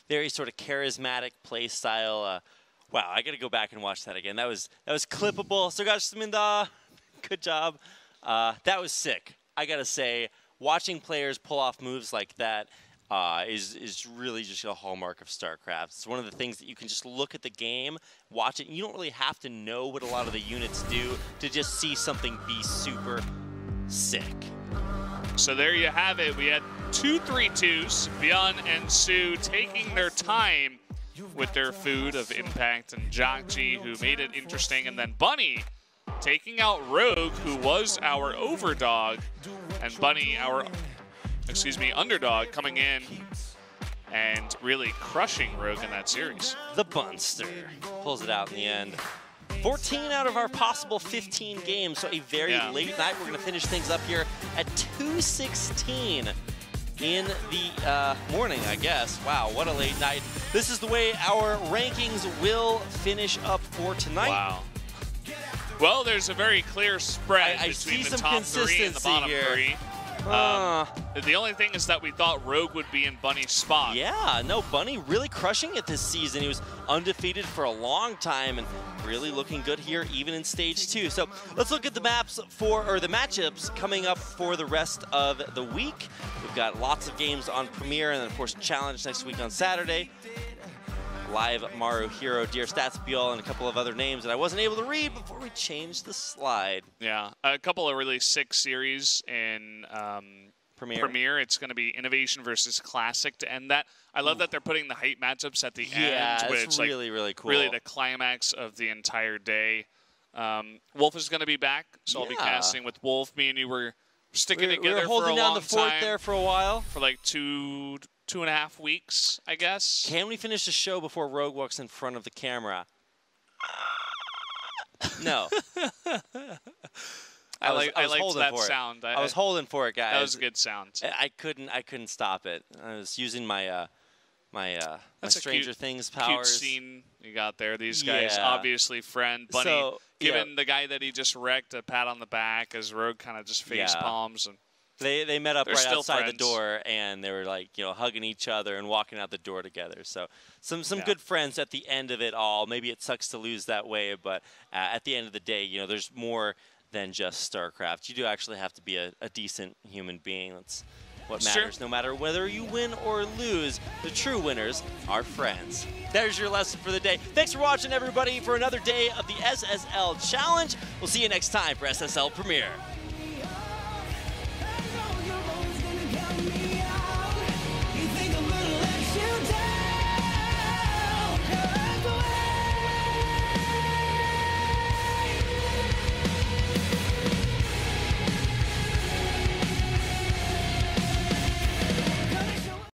Very sort of charismatic play style. Wow, I got to go back and watch that again. That was clippable. So guys, good job. That was sick. I gotta say, watching players pull off moves like that is really just a hallmark of StarCraft. It's one of the things that you can just look at the game, watch it, and you don't really have to know what a lot of the units do to just see something be super sick. So there you have it. We had 2 3-2s, Byun and Sue taking their time with their food of Impact, and Jockji, who made it interesting, and then Bunny taking out Rogue, who was our overdog, and Bunny, our, underdog, coming in and really crushing Rogue in that series. The Bunster pulls it out in the end. 14 out of our possible 15 games, so a very late night. We're going to finish things up here at 2:16 in the morning, I guess. Wow, what a late night. This is the way our rankings will finish up for tonight. Wow. Well, there's a very clear spread between the top 3 and the bottom 3. The only thing is that we thought Rogue would be in Bunny's spot. Yeah, no, Bunny really crushing it this season. He was undefeated for a long time and really looking good here, even in Stage 2. So let's look at the matchups coming up for the rest of the week. We've got lots of games on Premier, and then, of course, Challenge next week on Saturday. Live Maru Hero, Dear Stats Biol, and a couple of other names that I wasn't able to read before we changed the slide. Yeah, a couple of really sick series in Premier. It's going to be Innovation versus Classic to end that. I love that they're putting the hype matchups at the end. Yeah, it's really, really cool. Really the climax of the entire day. Wolf is going to be back, so I'll be casting with Wolf. Me and you were sticking together for a long time. We were holding down the fort there for a while. For like 2.5 weeks, I guess. Can we finish the show before Rogue walks in front of the camera? No. I liked that sound. I was holding for it, guys. That was a good sound. I couldn't stop it. I was using my my Stranger Things powers. Cute scene you got there. These guys obviously friend. Bunny giving the guy that he just wrecked a pat on the back as Rogue kind of just face palms and. They met up right outside the door, and they were like, hugging each other and walking out the door together. So some good friends at the end of it all. Maybe it sucks to lose that way, but at the end of the day, there's more than just StarCraft. You do actually have to be a decent human being. what matters. No matter whether you win or lose, the true winners are friends. There's your lesson for the day. Thanks for watching, everybody, for another day of the SSL Challenge. We'll see you next time for SSL Premier.